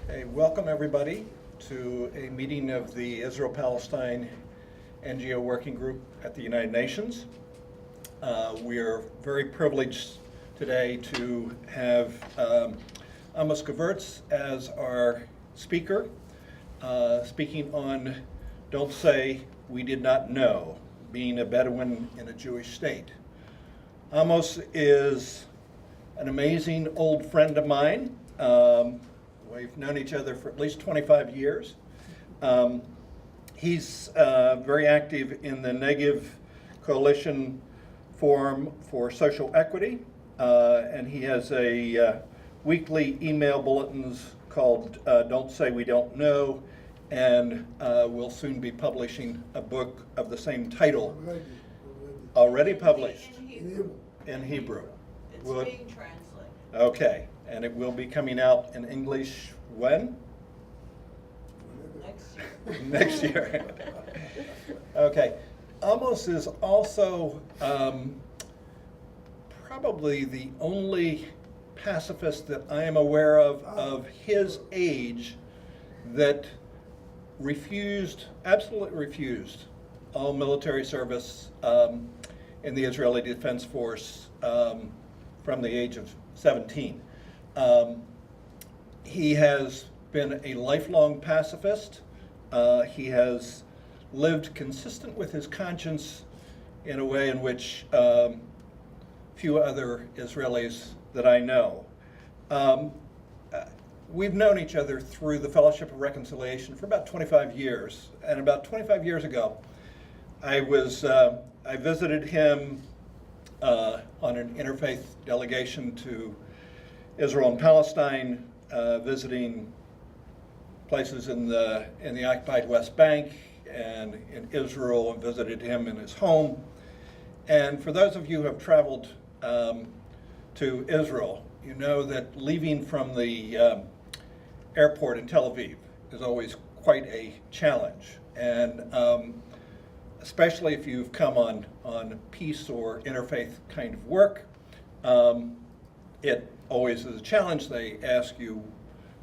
Hey, welcome everybody to a meeting of the Israel-Palestine NGO Working Group at the United Nations. We are very privileged today to have Amos Gvirtz as our speaker, speaking on Don't Say We Did Not Know, being a Bedouin in a Jewish state. Amos is an amazing old friend of mine. We've known each other for at least 25 years. He's very active in the Negev Coalition Forum for Social Equity, and he has a weekly email bulletins called Don't Say We Don't Know, and will soon be publishing a book of the same title. Already published in Hebrew. It's being translated. Okay, and it will be coming out in English when? Next year. Next year. Okay. Amos is also probably the only pacifist that I am aware of his age that absolutely refused all military service in the Israeli Defense Force from the age of 17. He has been a lifelong pacifist. He has lived consistent with his conscience in a way in which few other Israelis that I know. We've known each other through the Fellowship of Reconciliation for about 25 years. And about 25 years ago, I visited him on an interfaith delegation to Israel and Palestine, visiting places in the occupied West Bank and in Israel, and visited him in his home. And for those of you who have traveled to Israel, you know that leaving from the airport in Tel Aviv is always quite a challenge. And especially if you've come on peace or interfaith kind of work, it always is a challenge. They ask you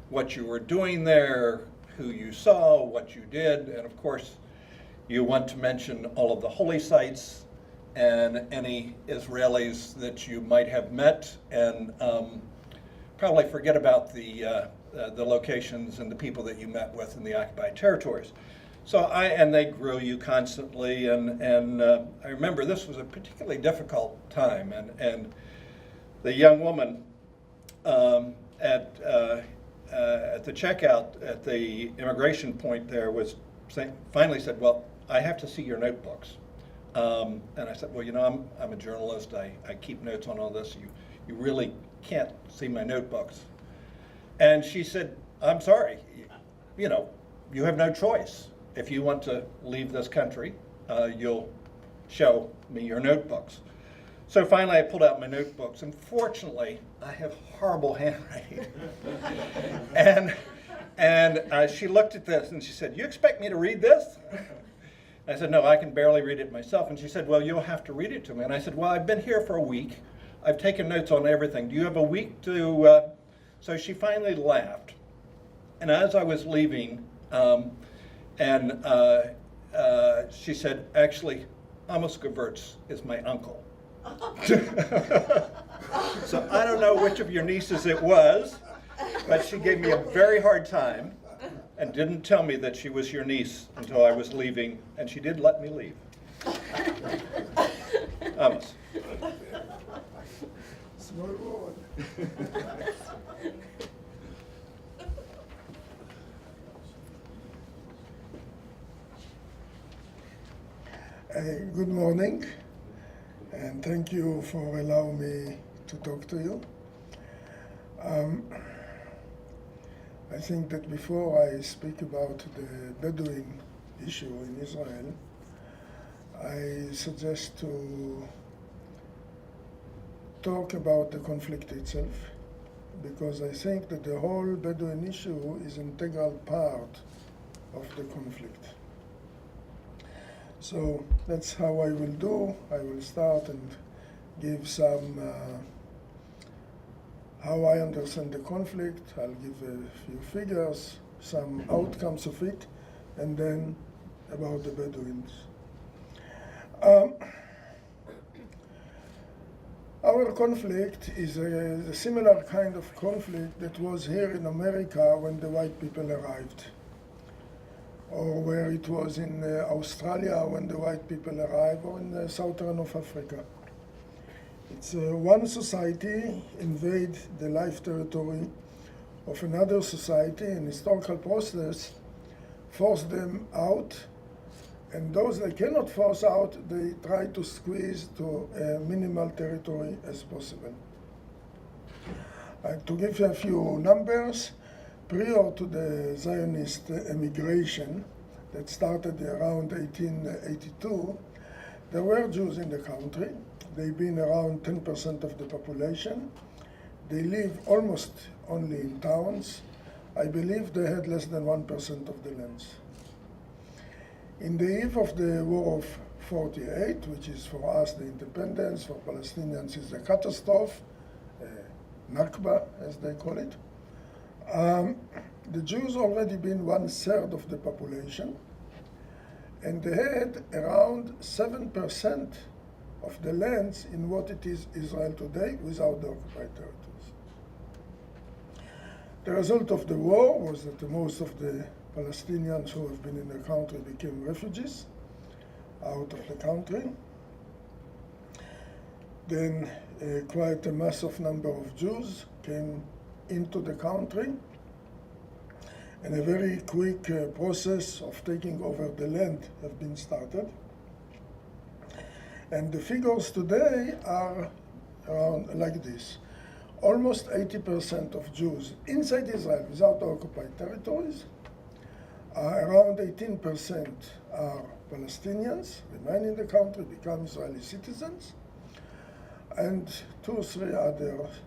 what you were doing there, who you saw, what you did, and of course you want to mention all of the holy sites and any Israelis that you might have met, and probably forget about the locations and the people that you met with in the occupied territories. So and they grill you constantly, and I remember this was a particularly difficult time, and the young woman at the checkout at the immigration point there finally said, "Well, I have to see your notebooks." And I said, "Well, you know, I'm a journalist. I keep notes on all this. You really can't see my notebooks." And she said, "I'm sorry. You know, you have no choice. If you want to leave this country, you'll show me your notebooks." So finally I pulled out my notebooks, and fortunately I have horrible handwriting. and she looked at this and she said, "You expect me to read this?" I said, "No, I can barely read it myself." And she said, "Well, you'll have to read it to me." And I said, "Well, I've been here for a week. I've taken notes on everything. Do you have a week to..." So she finally laughed. And as I was leaving, she said, "Actually, Amos Gvirtz is my uncle." So I don't know which of your nieces it was, but she gave me a very hard time and didn't tell me that she was your niece until I was leaving, and she did let me leave. Amos. Small world. Good morning, and thank you for allowing me to talk to you. I think that before I speak about the Bedouin issue in Israel, I suggest to talk about the conflict itself, because I think that the whole Bedouin issue is an integral part of the conflict. So that's how I will do. I will start and give some how I understand the conflict. I'll give a few figures, some outcomes of it, and then about the Bedouins. Our conflict is a similar kind of conflict that was here in America when the white people arrived, or where it was in Australia when the white people arrived, or in the southern of Africa. It's one society invade the life territory of another society, an historical process, force them out, and those they cannot force out, they try to squeeze to a minimal territory as possible. To give you a few numbers, prior to the Zionist emigration that started around 1882, there were Jews in the country. They've been around 10% of the population. They live almost only in towns. I believe they had less than 1% of the lands. In the eve of the War of 48, which is for us the independence, for Palestinians is the catastrophe, Nakba as they call it, the Jews already been 1/3 of the population, and they had around 7% of the lands in what it is Israel today without the occupied territories. The result of the war was that most of the Palestinians who have been in the country became refugees out of the country. Then quite a massive number of Jews came into the country, and a very quick process of taking over the land have been started. And the figures today are around like this. Almost 80% of Jews inside Israel without occupied territories. Around 18% are Palestinians, remain in the country, become Israeli citizens, and 2 or 3 others.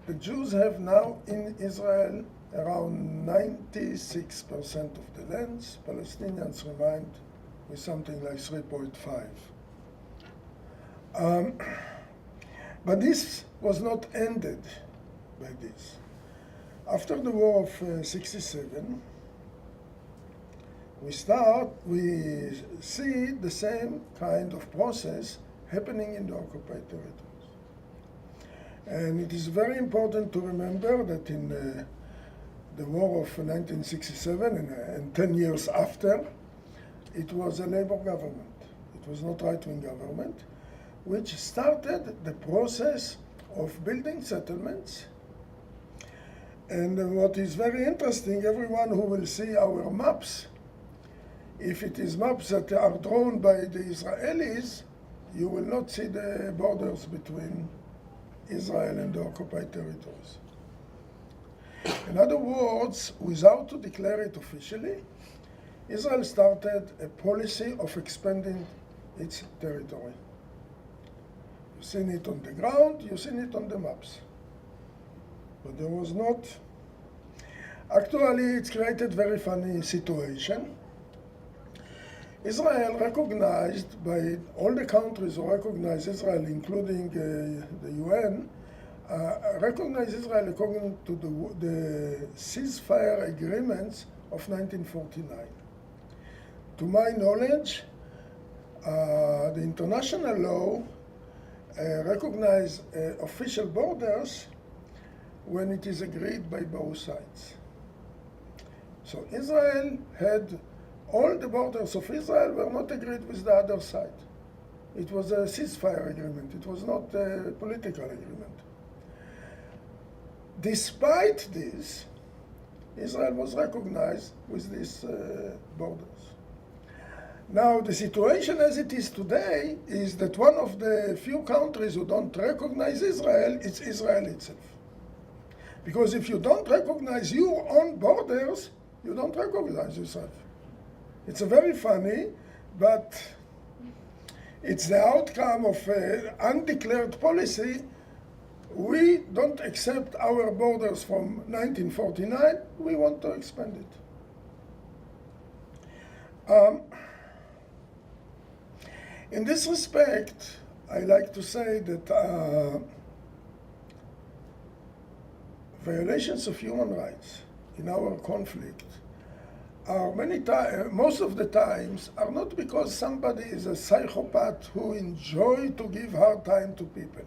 The Jews have now in Israel around 96% of the lands. Palestinians remain with something like 3.5. But this was not ended by this. After the War of 67, we see the same kind of process happening in the occupied territories. And it is very important to remember that in the War of 1967 and 10 years after, it was a labor government. It was not right-wing government, which started the process of building settlements. And what is very interesting, everyone who will see our maps, if it is maps that are drawn by the Israelis, you will not see the borders between Israel and the occupied territories. In other words, without to declare it officially, Israel started a policy of expanding its territory. You've seen it on the ground, you've seen it on the maps. But there was not. Actually, it's created very funny situation. Israel recognized by all the countries who recognize Israel, including the UN, recognize Israel according to the ceasefire agreements of 1949. To my knowledge, the international law recognizes official borders when it is agreed by both sides. So Israel had, all the borders of Israel were not agreed with the other side. It was a ceasefire agreement. It was not a political agreement. Despite this, Israel was recognized with these borders. Now, the situation as it is today is that one of the few countries who don't recognize Israel is Israel itself. Because if you don't recognize your own borders, you don't recognize yourself. It's a very funny, but it's the outcome of undeclared policy. We don't accept our borders from 1949, we want to expand it. In this respect, I like to say that violations of human rights in our conflict are most of the times are not because somebody is a psychopath who enjoy to give hard time to people.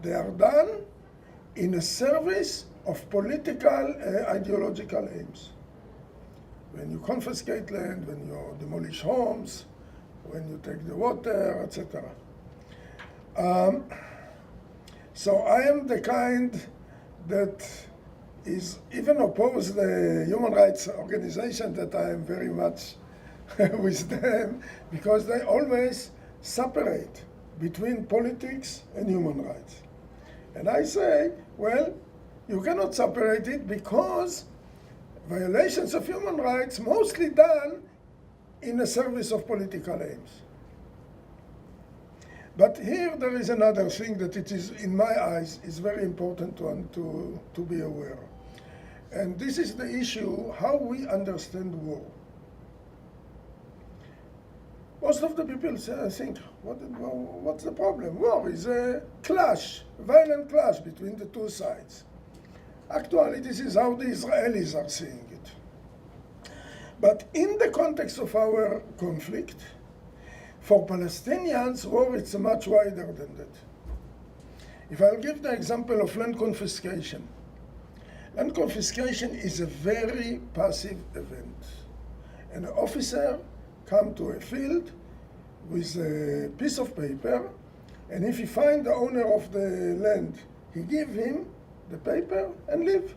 They are done in a service of political ideological aims. When you confiscate land, when you demolish homes, when you take the water, etc. So I am the kind that is even opposed the human rights organization that I am very much with them, because they always separate between politics and human rights. And I say, well, you cannot separate it because violations of human rights mostly done in the service of political aims. But here there is another thing that it is, in my eyes, is very important to be aware of. And this is the issue, how we understand war. Most of the people think, what's the problem? War is a clash, a violent clash between the two sides. Actually, this is how the Israelis are seeing it. But in the context of our conflict, for Palestinians, war is much wider than that. If I'll give the example of land confiscation. Land confiscation is a very passive event. An officer comes to a field with a piece of paper, and if he finds the owner of the land, he gives him the paper and leave.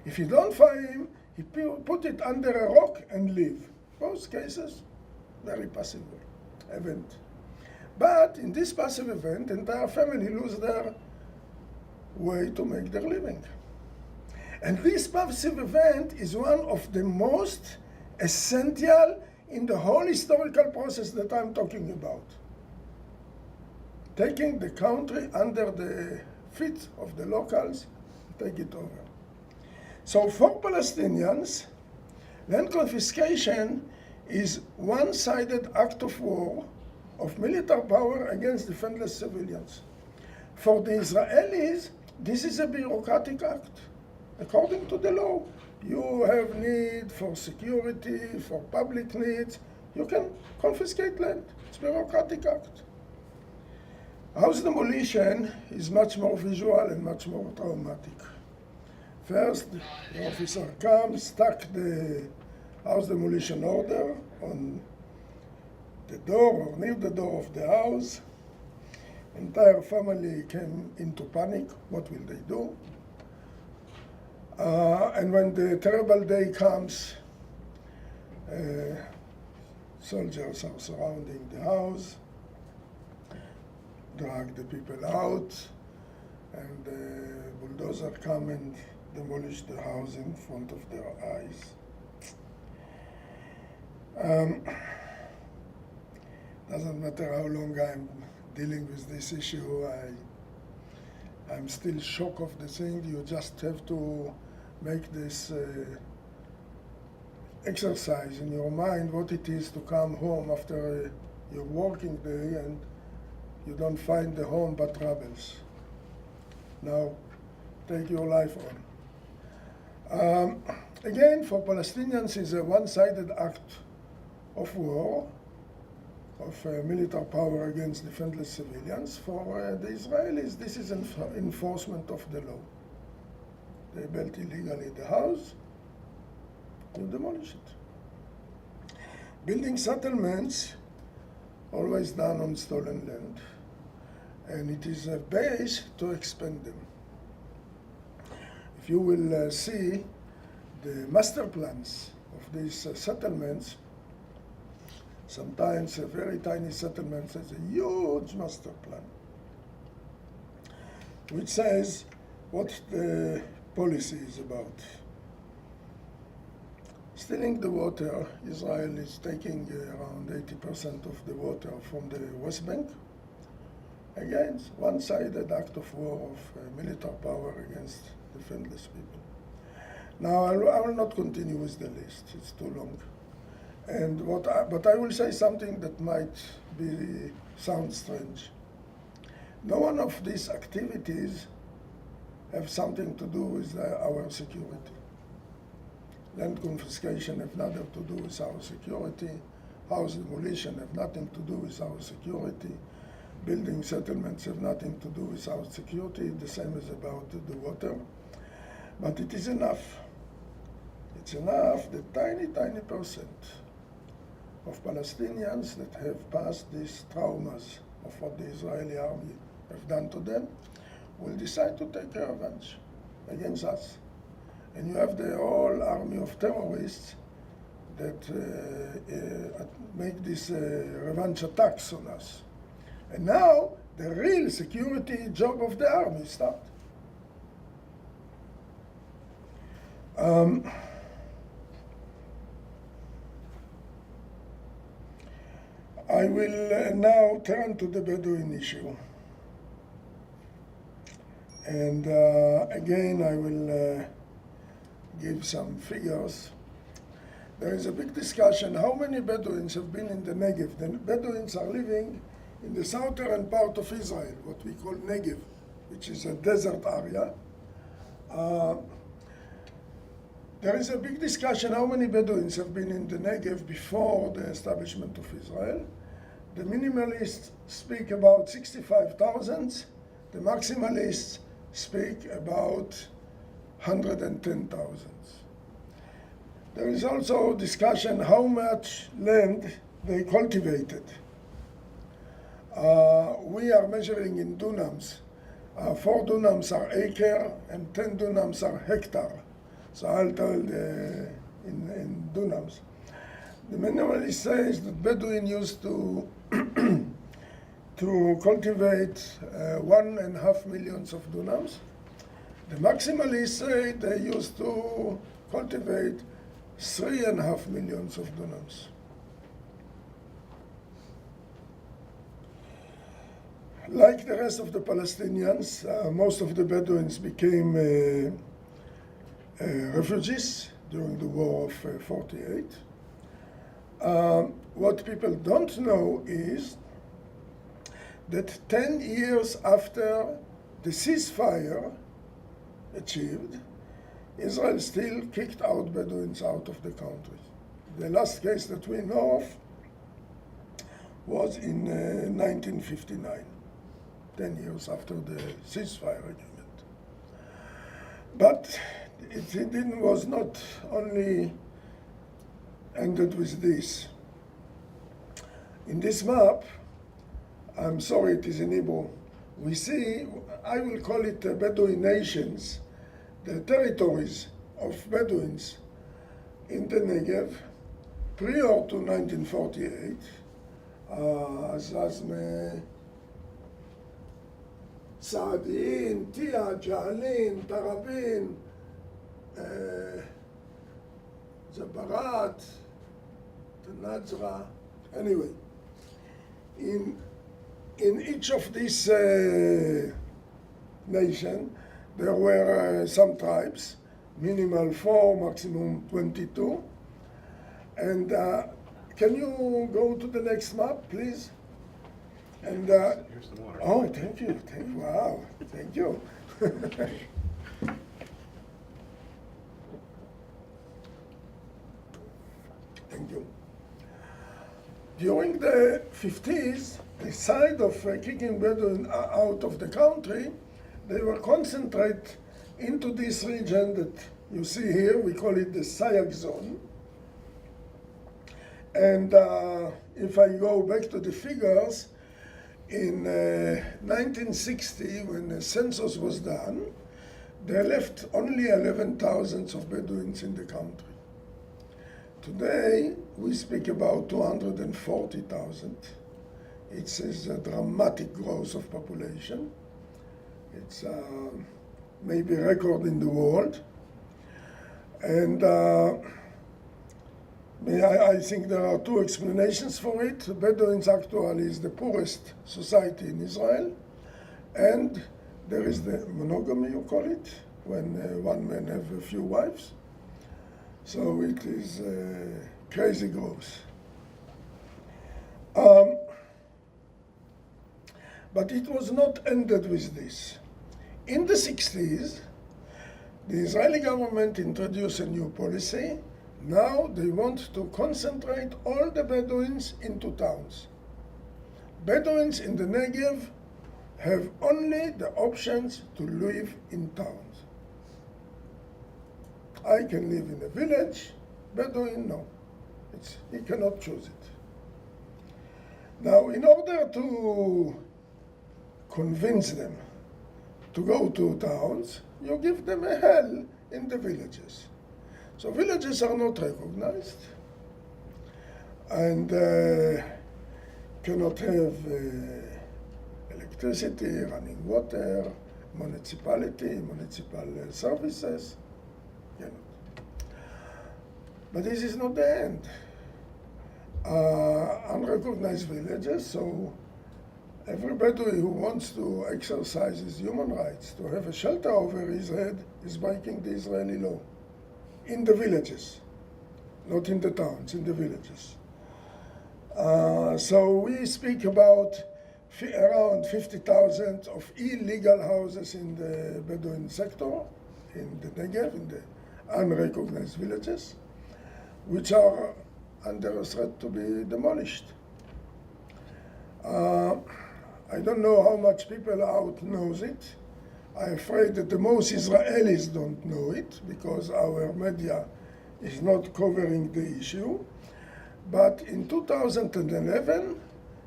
If he don't find him, he put it under a rock and leave. Both cases, very passive event. But in this passive event, the entire family lose their way to make their living. And this passive event is one of the most essential in the whole historical process that I'm talking about. Taking the country under the feet of the locals, take it over. So for Palestinians, land confiscation is one-sided act of war, of military power against defenseless civilians. For the Israelis, this is a bureaucratic act. According to the law, you have need for security, for public needs, you can confiscate land. It's a bureaucratic act. House demolition is much more visual and much more traumatic. First, the officer comes, stuck the house demolition order on the door or near the door of the house. Entire family came into panic. What will they do? And when the terrible day comes, soldiers are surrounding the house, drag the people out, and the bulldozer come and demolish the house in front of their eyes. Doesn't matter how long I'm dealing with this issue, I'm still shocked of the thing. You just have to make this exercise in your mind what it is to come home after your working day and you don't find the home but troubles. Now, take your life on. Again, for Palestinians, it's a one-sided act of war, of military power against defenseless civilians. For the Israelis, this is enforcement of the law. They built illegally the house, you demolish it. Building settlements, always done on stolen land, and it is a base to expand them. If you will see the master plans of these settlements, sometimes a very tiny settlement has a huge master plan, which says what the policy is about. Stealing the water, Israel is taking around 80% of the water from the West Bank. Again, one-sided act of war of military power against defenseless people. Now, I will not continue with the list, it's too long. But I will say something that might sound strange. No one of these activities have something to do with our security. Land confiscation have nothing to do with our security. House demolition have nothing to do with our security. Building settlements have nothing to do with our security. The same is about the water. But it is enough. It's enough that tiny percent of Palestinians that have passed these traumas of what the Israeli army have done to them will decide to take revenge against us. And you have the whole army of terrorists that make these revenge attacks on us. And now the real security job of the army starts. I will now turn to the Bedouin issue. And again, I will give some figures. There is a big discussion how many Bedouins have been in the Negev. The Bedouins are living in the southern part of Israel, what we call Negev, which is a desert area. There is a big discussion how many Bedouins have been in the Negev before the establishment of Israel. The minimalists speak about 65,000. The maximalists speak about 110,000. There is also discussion how much land they cultivated. We are measuring in dunams. 4 dunams are acre and 10 dunams are hectare. So I'll tell in dunams. The minimalist says that Bedouin used to to cultivate 1.5 million of dunams. The maximalists say they used to cultivate 3.5 million of dunams. Like the rest of the Palestinians, most of the Bedouins became refugees during the war of 48. What people don't know is that 10 years after the ceasefire achieved, Israel still kicked out Bedouins out of the country. The last case that we know of was in 1959, 10 years after the ceasefire agreement. But it was not only ended with this. In this map, I'm sorry it is in Hebrew, we see, I will call it Bedouin nations, the territories of Bedouins in the Negev prior to 1948, Azazme, Saadin, Tia, Jahalin, Tarabin, Zabarat, Tanazra. Anyway, in each of these nations, there were some tribes, minimal 4, maximum 22. And can you go to the next map, please? And here's the water. oh, thank you. Wow, thank you. Thank you. During the 50s, the side of kicking Bedouin out of the country, they were concentrated into this region that you see here. We call it the Sayak zone. And if I go back to the figures, in 1960, when the census was done, they left only 11,000 of Bedouins in the country. Today, we speak about 240,000. It's a dramatic growth of population. It's maybe a record in the world. And I think there are 2 explanations for it. Bedouins actually is the poorest society in Israel. And there is the monogamy, you call it, when one man have a few wives. So it is crazy growth. But it was not ended with this. In the 60s, the Israeli government introduced a new policy. Now they want to concentrate all the Bedouins into towns. Bedouins in the Negev have only the options to live in towns. I can live in a village, Bedouin, no. He cannot choose it. Now, in order to convince them to go to towns, you give them a hell in the villages. So villages are not recognized and cannot have electricity, running water, municipal services. Cannot. But this is not the end. Unrecognized villages, so every Bedouin who wants to exercise his human rights, to have a shelter over his head, is breaking the Israeli law. In the villages, not in the towns, in the villages. So we speak about around 50,000 of illegal houses in the Bedouin sector, in the Negev, in the unrecognized villages, which are under a threat to be demolished. I don't know how much people out knows it. I'm afraid that the most Israelis don't know it because our media is not covering the issue. But in 2011,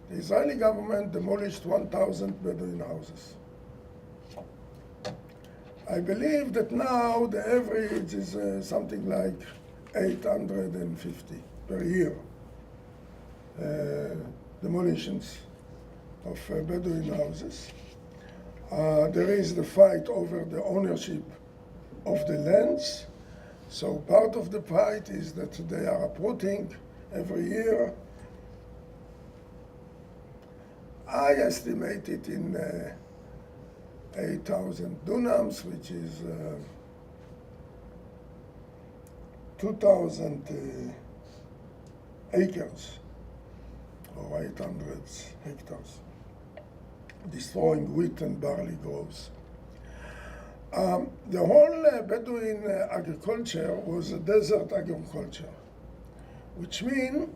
the Israeli government demolished 1,000 Bedouin houses. I believe that now the average is something like 850 per year demolitions of Bedouin houses. There is the fight over the ownership of the lands. So part of the fight is that they are uprooting every year. I estimate it in 8,000 dunams, which is 2,000 acres, or 800 hectares, destroying wheat and barley groves. The whole Bedouin agriculture was a desert agriculture, which means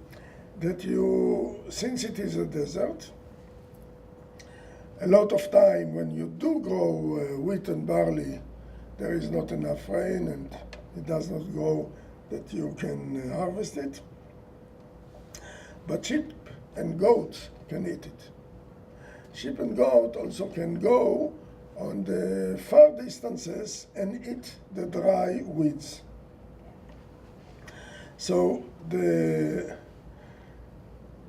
that since it is a desert, a lot of time when you do grow wheat and barley, there is not enough rain and it does not grow that you can harvest it. But sheep and goats can eat it. Sheep and goat also can go on the far distances and eat the dry weeds. So the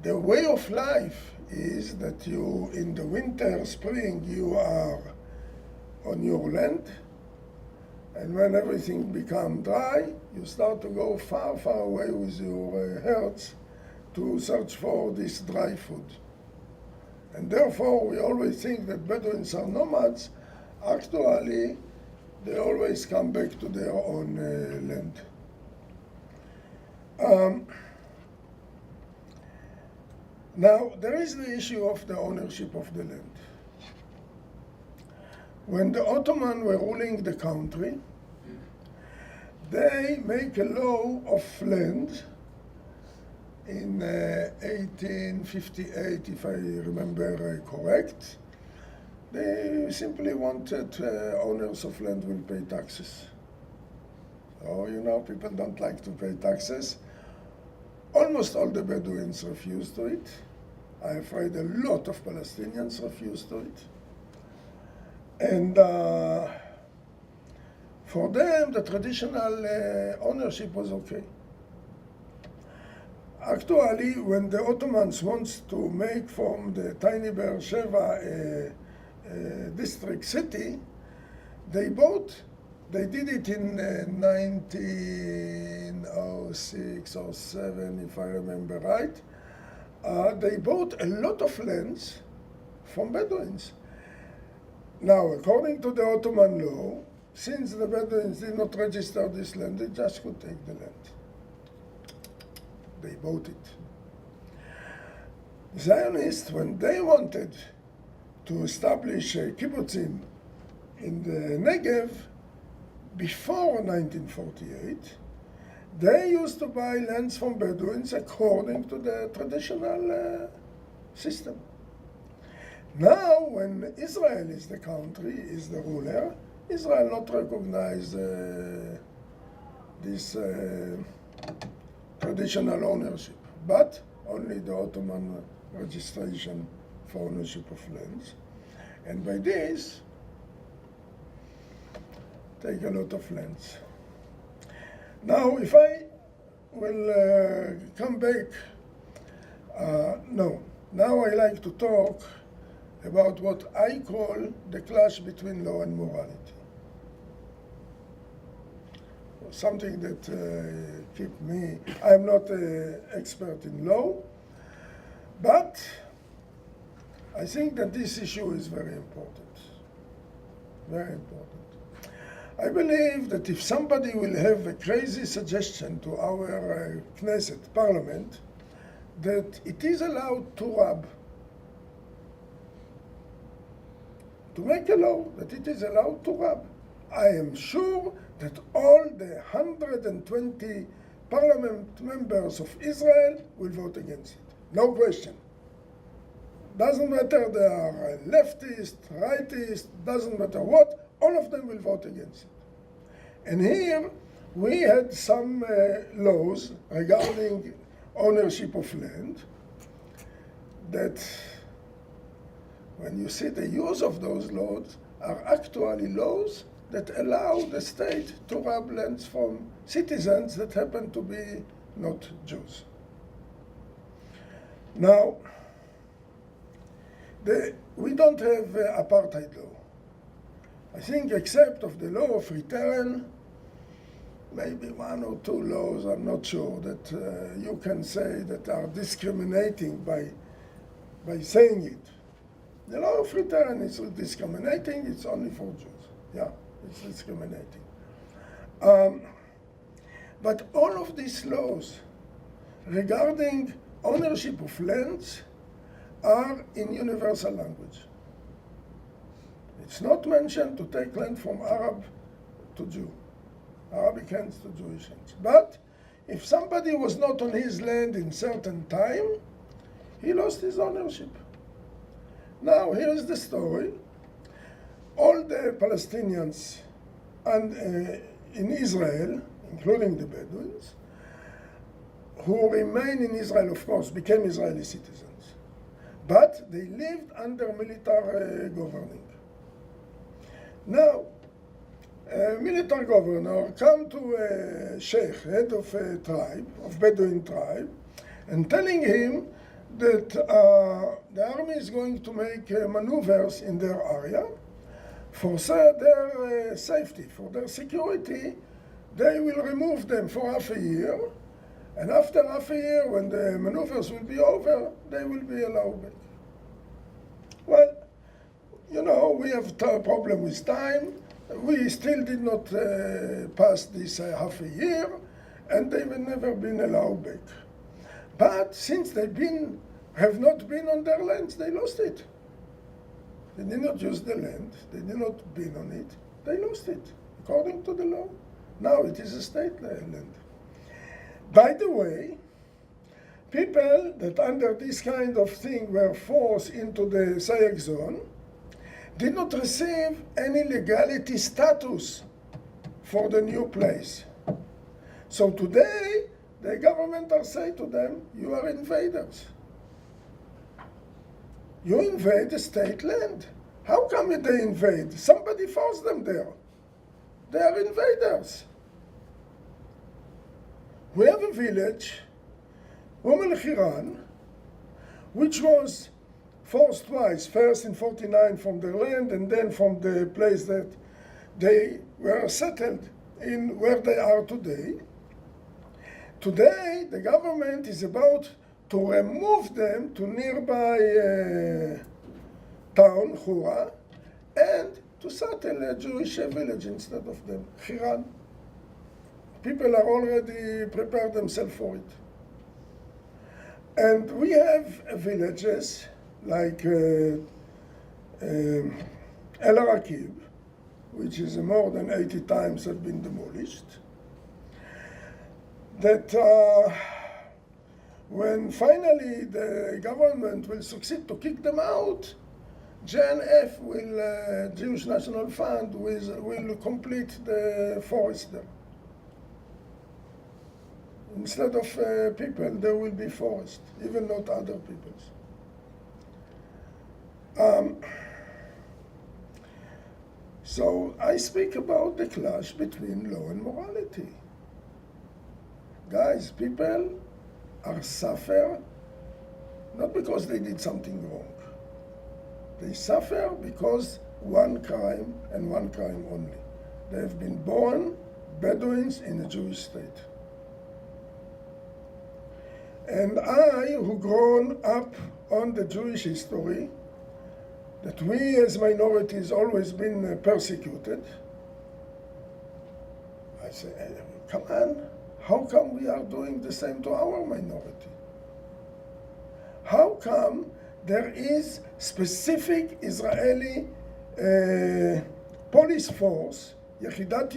way of life is that you, in the winter, spring, you are on your land, and when everything becomes dry, you start to go far, far away with your herds to search for this dry food. And therefore, we always think that Bedouins are nomads. Actually, they always come back to their own land. Now, there is the issue of the ownership of the land. When the Ottoman were ruling the country, they make a law of land in 1858, if I remember correct. They simply wanted owners of land will pay taxes. So, people don't like to pay taxes. Almost all the Bedouins refused to it. I'm afraid a lot of Palestinians refused to it. And for them, the traditional ownership was okay. Actually, when the Ottomans wants to make from the tiny Beersheba a district city, they did it in 1906 or 7, if I remember right. They bought a lot of lands from Bedouins. Now, according to the Ottoman law, since the Bedouins did not register this land, they just could take the land. they bought it. Zionists, when they wanted to establish kibbutzim in the Negev before 1948, they used to buy lands from Bedouins according to the traditional system. Now, when Israel is the country, is the ruler, Israel not recognize this traditional ownership, but only the Ottoman registration for ownership of lands. And by this, take a lot of lands. Now, if I will come back, now I like to talk about what I call the clash between law and morality. Something that keep me, I'm not an expert in law, but I think that this issue is very important, very important. I believe that if somebody will have a crazy suggestion to our Knesset, Parliament, that it is allowed to rob, to make a law that it is allowed to rob, I am sure that all the 120 parliament members of Israel will vote against it. No question. Doesn't matter they are leftist, rightist, doesn't matter what, all of them will vote against it. And here we had some laws regarding ownership of land that when you see the use of those laws are actually laws that allow the state to rob lands from citizens that happen to be not Jews. Now, we don't have apartheid law. I think except of the law of return, maybe one or two laws, I'm not sure, that you can say that are discriminating by saying it. The law of return is discriminating, it's only for Jews. Yeah, it's discriminating. But all of these laws regarding ownership of lands are in universal language. It's not mentioned to take land from Arab to Jew, Arabic hands to Jewish hands. But if somebody was not on his land in certain time, he lost his ownership. Now, here is the story. All the Palestinians and in Israel, including the Bedouins, who remain in Israel, of course, became Israeli citizens. But they lived under military governing. Now, a military governor come to a sheikh, head of a tribe, of Bedouin tribe, and telling him that the army is going to make maneuvers in their area for their safety, for their security. They will remove them for half a year, and after half a year, when the maneuvers will be over, they will be allowed back. Well, you know, we have a problem with time. We still did not pass this half a year, and they will never been allowed back. But since they have not been on their lands, they lost it. They did not use the land, they did not been on it, they lost it, according to the law. Now it is a state land. By the way, people that under this kind of thing were forced into the Sayek zone did not receive any legality status for the new place. So today, the government are saying to them, you are invaders. You invade the state land. How come they invade? Somebody forced them there. They are invaders. We have a village, Hiran, which was forced twice, first in 49 from their land and then from the place that they were settled in where they are today. Today, the government is about to remove them to nearby town, Hura, and to settle a Jewish village instead of them, Hiran. People are already prepared themselves for it. And we have villages like El Rakib, which is more than 80 times have been demolished, that when finally the government will succeed to kick them out, JNF will, Jewish National Fund, will complete the forest there. Instead of people, there will be forest, even not other peoples. So I speak about the clash between law and morality. Guys, people are suffer not because they did something wrong. They suffer because one crime and one crime only. They have been born Bedouins in a Jewish state. And I, who grown up on the Jewish history, that we as minorities always been persecuted, I say, come on, how come we are doing the same to our minority? How come there is specific Israeli police force, Yechidat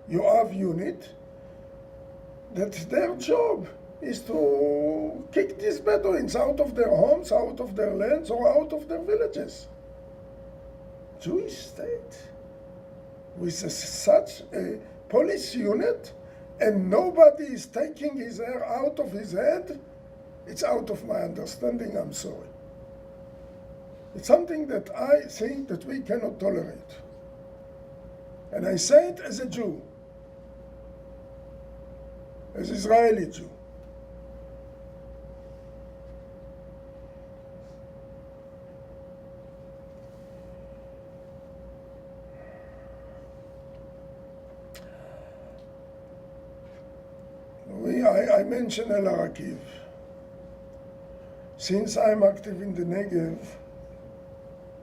Yoav unit, that their job is to kick these Bedouins out of their homes, out of their lands, or out of their villages? Jewish state with such a police unit, and nobody is taking his hair out of his head. It's out of my understanding, I'm sorry. It's something that I think that we cannot tolerate. And I say it as a Jew, as Israeli Jew. I mentioned El Rakib. Since I'm active in the Negev,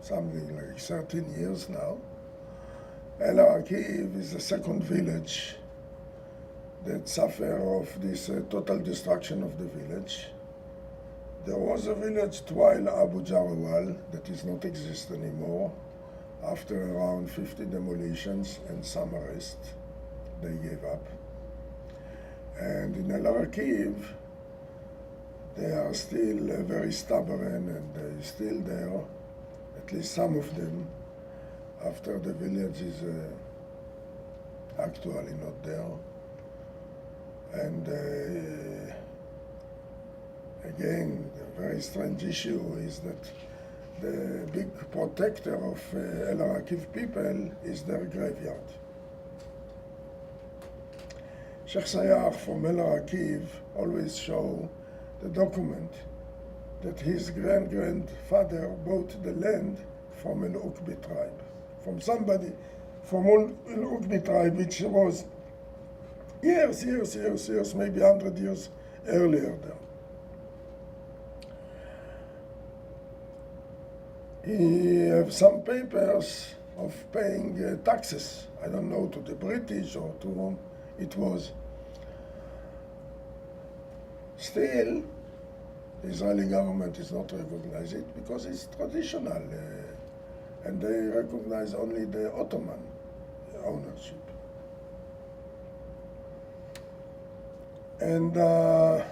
something like 13 years now, El Rakib is the second village that suffered of this total destruction of the village. There was a village, Twail Abu Jarawal, that is not exist anymore. After around 50 demolitions and some arrest, they gave up. And in El Rakib, they are still very stubborn, and they're still there, at least some of them, after the village is actually not there. And again, the very strange issue is that the big protector of El Rakib people is their graveyard. Sheikh Sayar from El Rakib always show the document that his grandfather bought the land from an Ukbi tribe, from somebody from an Ukbi tribe, which was years, maybe 100 years earlier there. He have some papers of paying taxes, I don't know, to the British or to whom it was. Still, the Israeli government is not recognize it because it's traditional, and they recognize only the Ottoman ownership. And the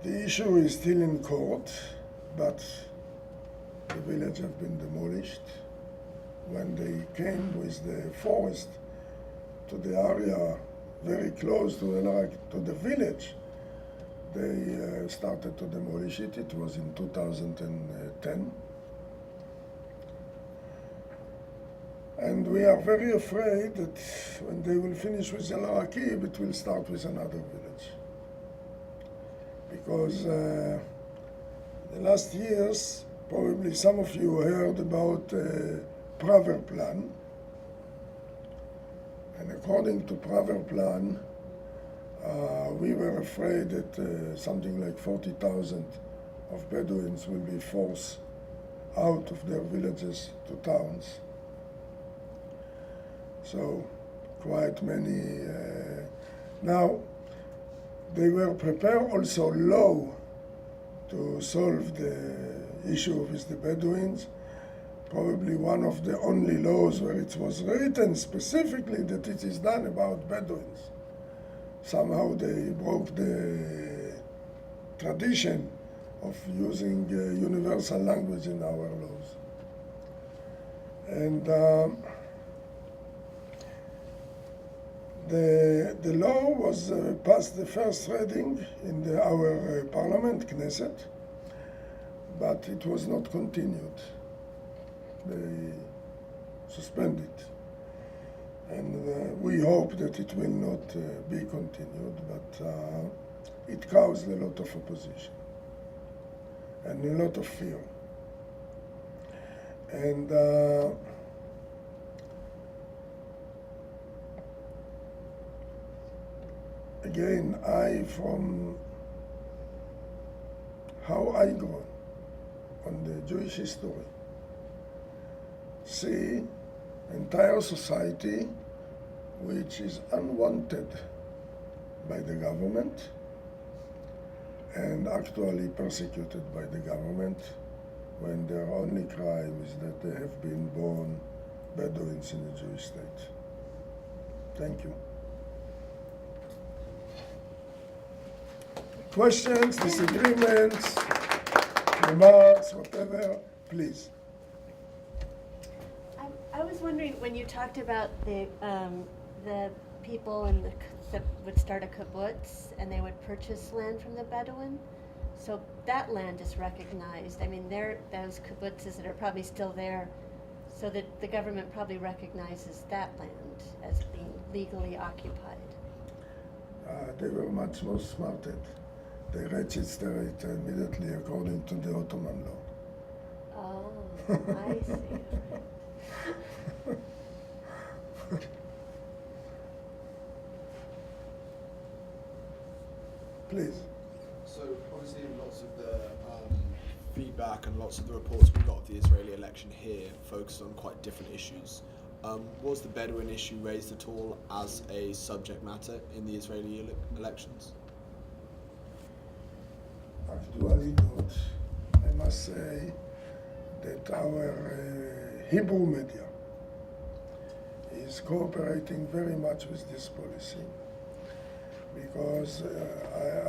issue is still in court, but the village have been demolished. When they came with the forest to the area very close to the village, they started to demolish it. It was in 2010. And we are very afraid that when they will finish with El Rakib, it will start with another village. Because the last years, probably some of you heard about Praver Plan. And according to Praver Plan, we were afraid that something like 40,000 of Bedouins will be forced out of their villages to towns. So quite many. Now, they were prepared also law to solve the issue with the Bedouins. Probably one of the only laws where it was written specifically that it is done about Bedouins. Somehow they broke the tradition of using universal language in our laws. And the law was passed the first reading in our parliament, Knesset, but it was not continued. They suspended it. And we hope that it will not be continued, but it caused a lot of opposition and a lot of fear. And again, from how I grow on the Jewish history, see entire society which is unwanted by the government and actually persecuted by the government when their only crime is that they have been born Bedouins in the Jewish state. Thank you. Questions, disagreements, remarks, whatever, please. I was wondering, when you talked about the people that would start a kibbutz and they would purchase land from the Bedouin, so that land is recognized. I mean, those kibbutzes that are probably still there, so that the government probably recognizes that land as being legally occupied. They were much more smarter. They registered it immediately according to the Ottoman law. Oh, I see. Please. So obviously lots of the feedback and lots of the reports we got of the Israeli election here focused on quite different issues. Was the Bedouin issue raised at all as a subject matter in the Israeli elections? Actually not. I must say that our Hebrew media is cooperating very much with this policy, because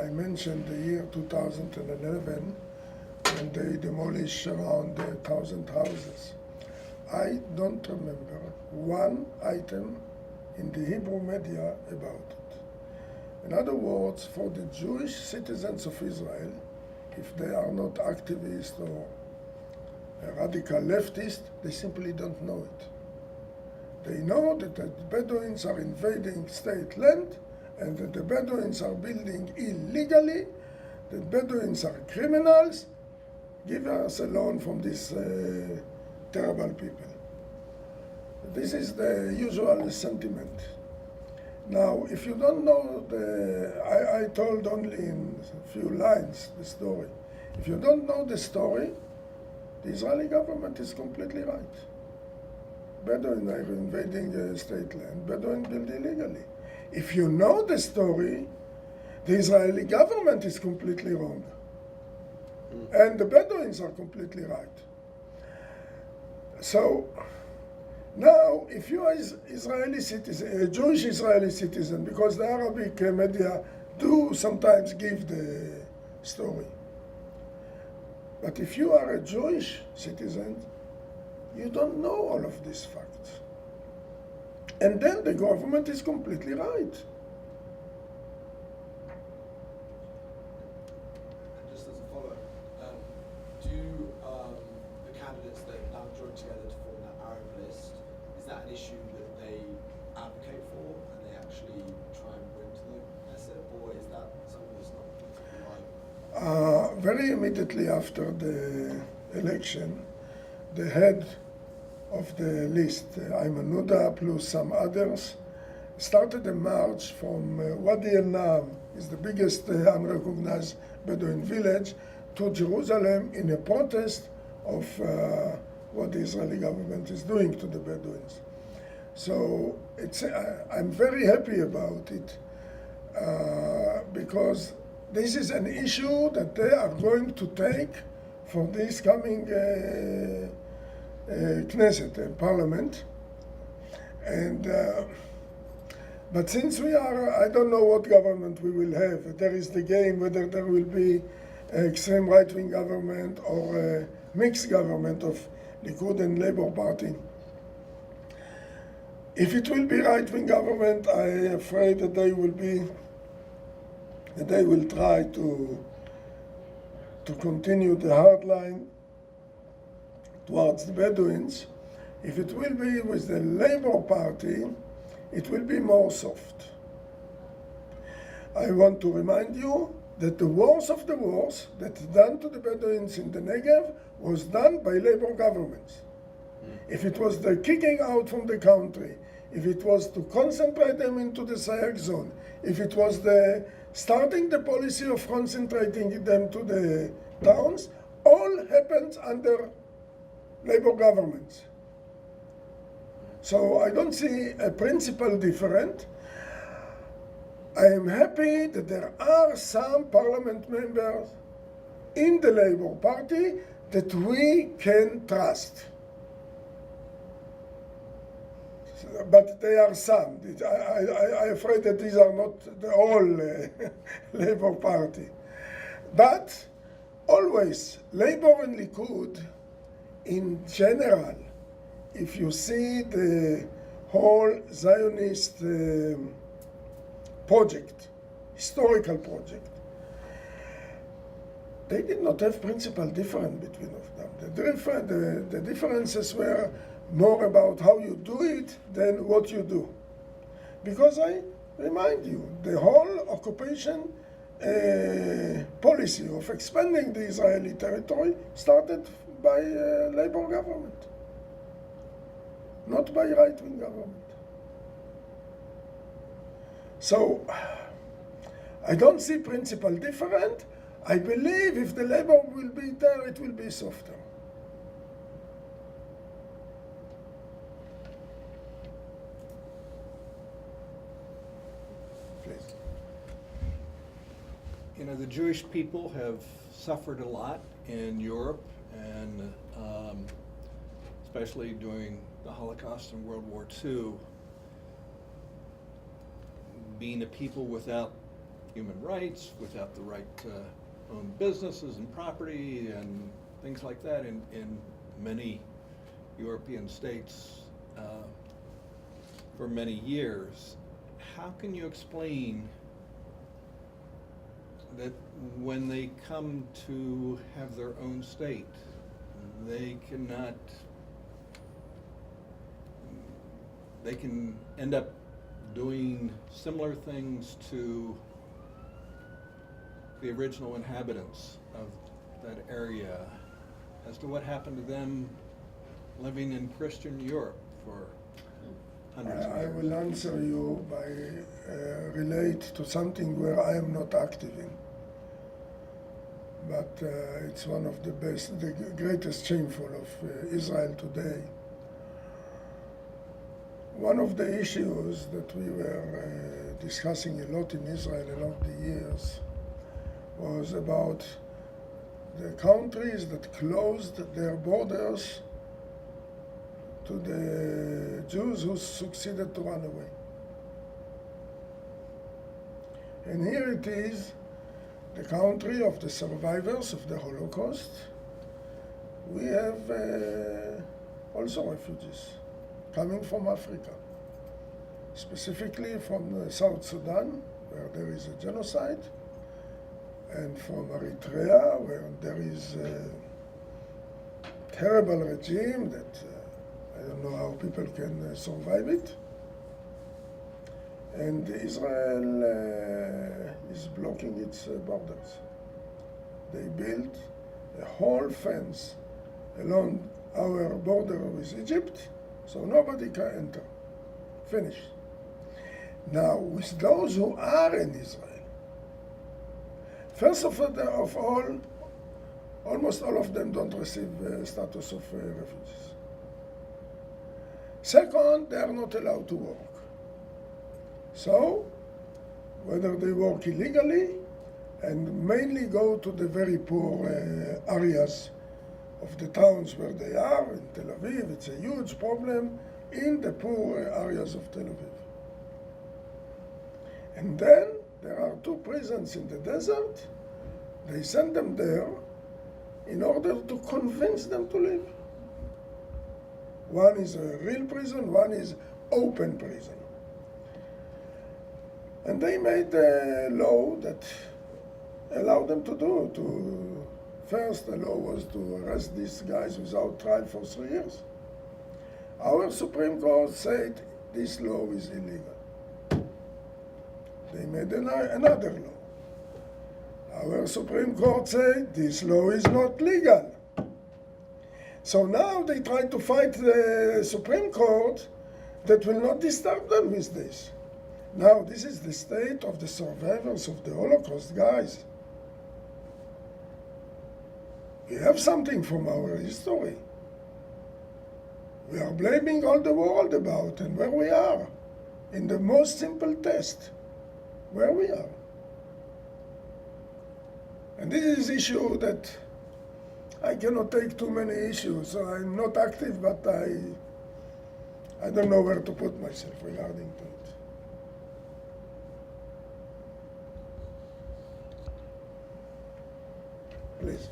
I mentioned the year 2011 when they demolished around 1,000 houses. I don't remember one item in the Hebrew media about it. In other words, for the Jewish citizens of Israel, if they are not activists or radical leftists, they simply don't know it. They know that the Bedouins are invading state land and that the Bedouins are building illegally, that Bedouins are criminals. Give us a loan from these terrible people. This is the usual sentiment. Now, if you don't know I told only in a few lines the story. If you don't know the story, the Israeli government is completely right. Bedouin are invading state land. Bedouin build illegally. If you know the story, the Israeli government is completely wrong. And the Bedouins are completely right. So now, if you are Israeli citizen, a Jewish Israeli citizen, because the Arabic media do sometimes give the story. But if you are a Jewish citizen, you don't know all of these facts. And then the government is completely right. Just as a follow-up, do the candidates that now join together to form that Arab list, is that an issue that they advocate for and they actually try and bring to the Knesset, or is that something that's not politically viable? Very immediately after the election, the head of the list, Ayman Nuda, plus some others, started a march from Wadi el-Naam, is the biggest unrecognized Bedouin village, to Jerusalem in a protest of what the Israeli government is doing to the Bedouins. So I'm very happy about it. because this is an issue that they are going to take for this coming Knesset, Parliament. And but since we are, I don't know what government we will have. There is the game whether there will be an extreme right-wing government or a mixed government of Likud and Labour Party. If it will be right-wing government, I am afraid that they will try to continue the hard line towards the Bedouins. If it will be with the Labour Party, it will be more soft. I want to remind you that the worst of the wars that done to the Bedouins in the Negev was done by Labour governments. If it was the kicking out from the country, if it was to concentrate them into the Sayag zone, if it was the starting the policy of concentrating them to the towns, all happened under Labour governments. So I don't see a principle different. I am happy that there are some parliament members in the Labour Party that we can trust. But they are some. I'm afraid that these are not the whole Labour Party. But always, Labour and Likud, in general, if you see the whole Zionist project, historical project, they did not have principle different between of them. The differences were more about how you do it than what you do. Because I remind you, the whole occupation policy of expanding the Israeli territory started by Labour government, not by right-wing government. So I don't see principle different. I believe if the Labour will be there, it will be softer. Please. You know, the Jewish people have suffered a lot in Europe, and especially during the Holocaust and World War II. Being a people without human rights, without the right to own businesses and property and things like that in many European states for many years. How can you explain that when they come to have their own state, they can end up doing similar things to the original inhabitants of that area as to what happened to them living in Christian Europe for hundreds of I years? will answer you by relate to something where I am not active in. But it's one of the greatest shameful of Israel today. One of the issues that we were discussing a lot in Israel along the years was about the countries that closed their borders to the Jews who succeeded to run away. And here it is, the country of the survivors of the Holocaust. We have also refugees coming from Africa, specifically from South Sudan, where there is a genocide, and from Eritrea, where there is a terrible regime that I don't know how people can survive it. And Israel is blocking its borders. They built a whole fence along our border with Egypt, so nobody can enter. Finished. Now, with those who are in Israel, first of all, almost all of them don't receive status of refugees. Second, they are not allowed to work. So, whether they work illegally, and mainly go to the very poor areas of the towns where they are. In Tel Aviv, it's a huge problem in the poor areas of Tel Aviv. And then there are 2 prisons in the desert. They send them there in order to convince them to leave. One is a real prison, one is open prison. And they made a law that allowed them to first the law was to arrest these guys without trial for 3 years. Our Supreme Court said this law is illegal. They made another law. Our Supreme Court said this law is not legal. So now they try to fight the Supreme Court that will not disturb them with this. Now this is the state of the survivors of the Holocaust, guys. We have something from our history. We are blaming all the world about and where we are in the most simple test, where we are. And this is an issue that I cannot take too many issues, so I'm not active, but I don't know where to put myself regarding to it. Please.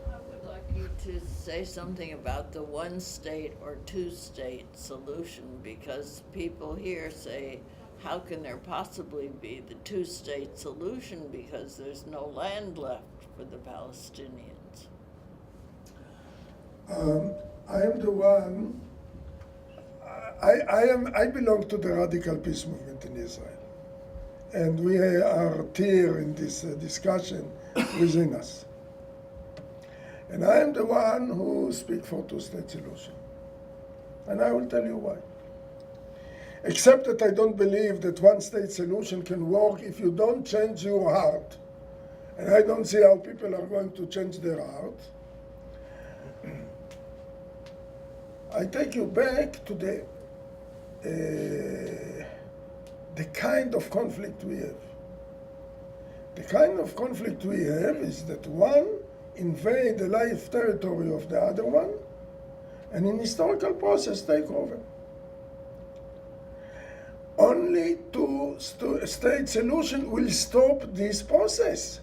I would like you to say something about the one state or two state solution, because people here say, how can there possibly be the 2-state solution because there's no land left for the Palestinians? I am the one, I belong to the radical peace movement in Israel. And we are here in this discussion within us. And I am the one who speaks for 2-state solution. And I will tell you why. Except that I don't believe that 1-state solution can work if you don't change your heart. And I don't see how people are going to change their heart. I take you back to the kind of conflict we have. The kind of conflict we have is that one invade the life territory of the other one, and in historical process take over. Only 2-state solution will stop this process.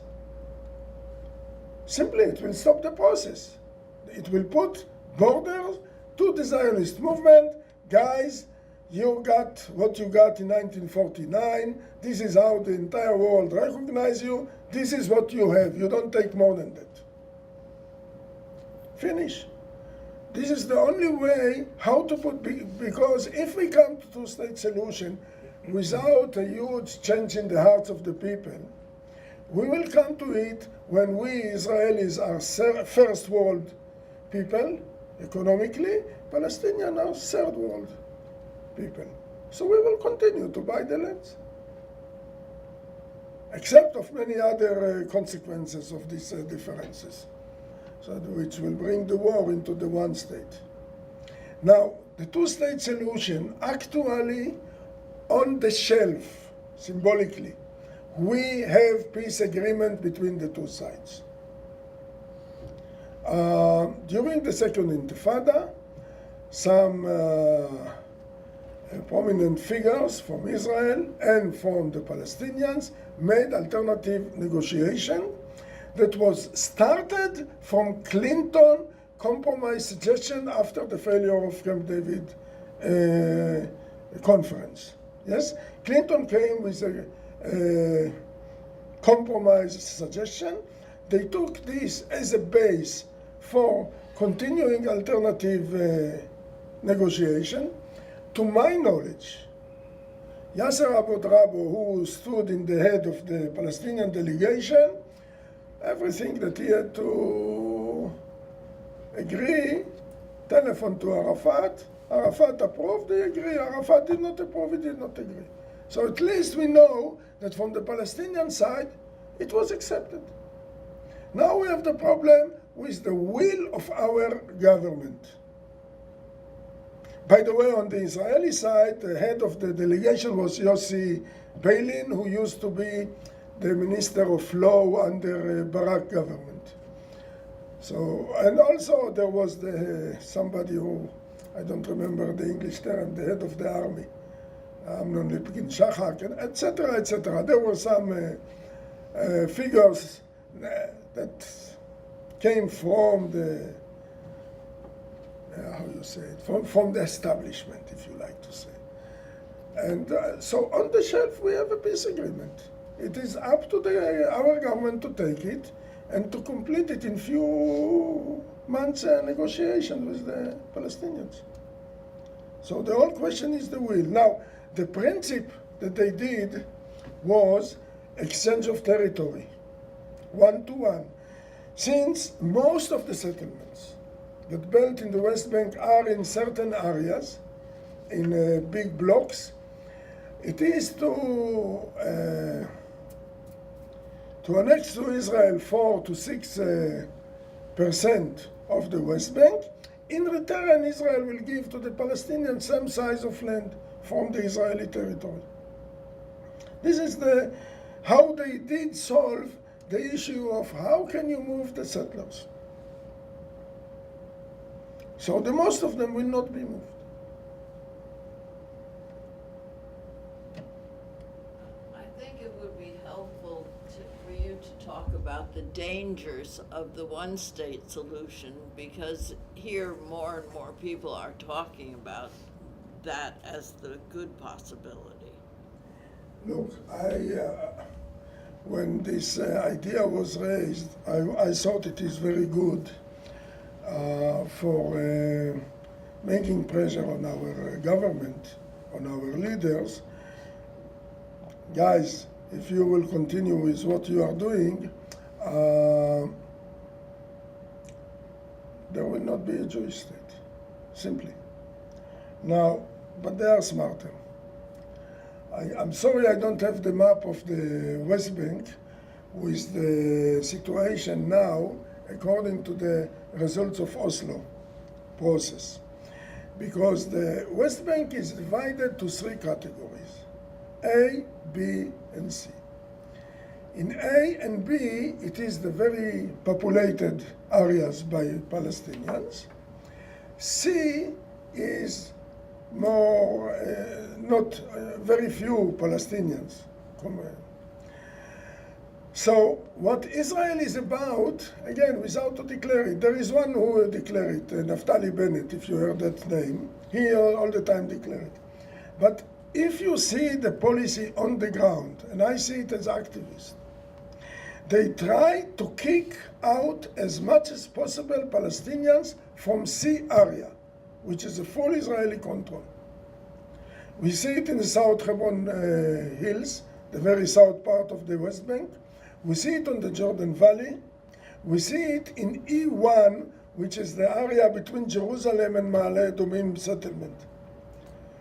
Simply, it will stop the process. It will put borders to the Zionist movement. Guys, you got what you got in 1949. This is how the entire world recognizes you. This is what you have. You don't take more than that. Finish. This is the only way how to put, because if we come to 2-state solution without a huge change in the hearts of the people, we will come to it when we Israelis are first world people, economically, Palestinians are third world people. So we will continue to buy the lands. Except of many other consequences of these differences, so which will bring the war into the 1 state. Now, the 2-state solution actually on the shelf, symbolically, we have peace agreement between the 2 sides. During the Second Intifada, some prominent figures from Israel and from the Palestinians made alternative negotiation that was started from Clinton compromise suggestion after the failure of Camp David conference. Yes, Clinton came with a compromise suggestion. They took this as a base for continuing alternative negotiation. To my knowledge, Yasser Abu-Drabo, who stood in the head of the Palestinian delegation, everything that he had to agree, telephone to Arafat, Arafat approved, they agree, Arafat did not approve, he did not agree. So at least we know that from the Palestinian side, it was accepted. Now we have the problem with the will of our government. By the way, on the Israeli side, the head of the delegation was Yossi Beilin, who used to be the Minister of Law under Barak government. So, and also there was somebody who, I don't remember the English term, the head of the army, Amnon Lipkin Shachak, etc., etc. There were some figures that came from the, how you say it, from the establishment, if you like to say. And so on the shelf we have a peace agreement. It is up to our government to take it and to complete it in few months negotiation with the Palestinians. So the whole question is the will. Now, the principle that they did was exchange of territory, 1-to-1. Since most of the settlements that built in the West Bank are in certain areas, in big blocks, it is to annex to Israel 4 to 6% of the West Bank. In return, Israel will give to the Palestinians some size of land from the Israeli territory. This is how they did solve the issue of how can you move the settlers. So the most of them will not be moved. I think it would be helpful for you to talk about the dangers of the one-state solution, because here more and more people are talking about that as the good possibility. Look, when this idea was raised, I thought it is very good for making pressure on our government, on our leaders. Guys, if you will continue with what you are doing, there will not be a Jewish state, simply. Now, but they are smarter. I'm sorry I don't have the map of the West Bank with the situation now according to the results of Oslo process. Because the West Bank is divided to 3 categories, A, B, and C. In A and B, it is the very populated areas by Palestinians. C is more, not very few Palestinians. So what Israel is about, again, without to declare it, there is one who will declare it, Naftali Bennett, if you heard that name. He all the time declared it. But if you see the policy on the ground, and I see it as activists, they try to kick out as much as possible Palestinians from C area, which is a full Israeli control. We see it in the South Hebron Hills, the very south part of the West Bank. We see it on the Jordan Valley. We see it in E1, which is the area between Jerusalem and Ma'ale Adumim settlement,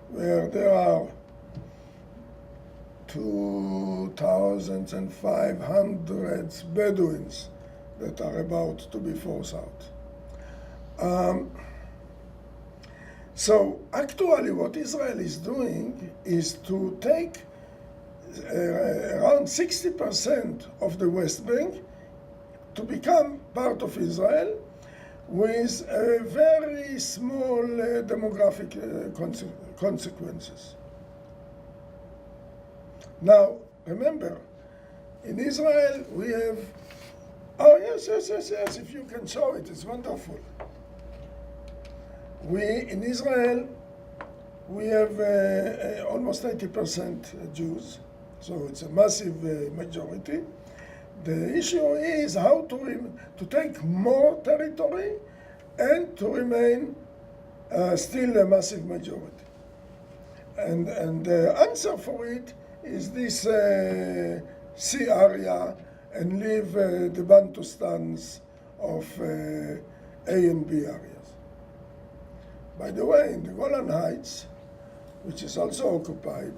where there are 2,500 Bedouins that are about to be forced out. So actually what Israel is doing is to take around 60% of the West Bank to become part of Israel with very small demographic consequences. Now, remember, in Israel we have, oh yes, if you can show it, it's wonderful. In Israel, we have almost 80% Jews, so it's a massive majority. The issue is how to take more territory and to remain still a massive majority. And the answer for it is this C area and leave the Bantustans of A and B areas. By the way, in the Golan Heights, which is also occupied,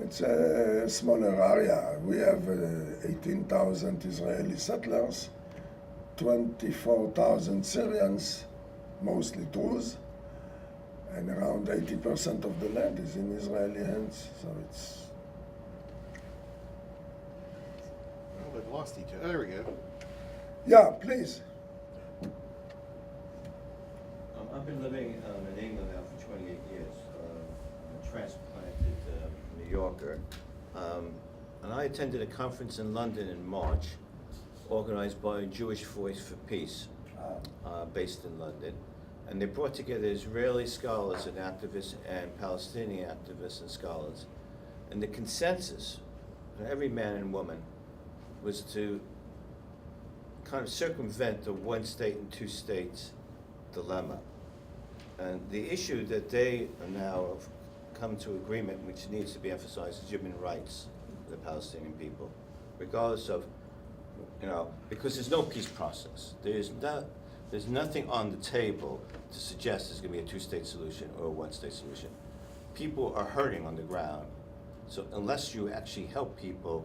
it's a smaller area. We have 18,000 Israeli settlers, 24,000 Syrians, mostly Druze, and around 80% of the land is in Israeli hands. So it's. Oh, they've lost each other. There we go. Yeah, please. I've been living in England now for 28 years. I'm a transplanted New Yorker. And I attended a conference in London in March, organized by Jewish Voice for Peace, based in London. And they brought together Israeli scholars and activists and Palestinian activists and scholars. And the consensus for every man and woman was to kind of circumvent the one state and two states dilemma. And the issue that they now have come to agreement, which needs to be emphasized, is human rights for the Palestinian people, regardless of, because there's no peace process. There's nothing on the table to suggest there's going to be a two-state solution or a one-state solution. People are hurting on the ground. So unless you actually help people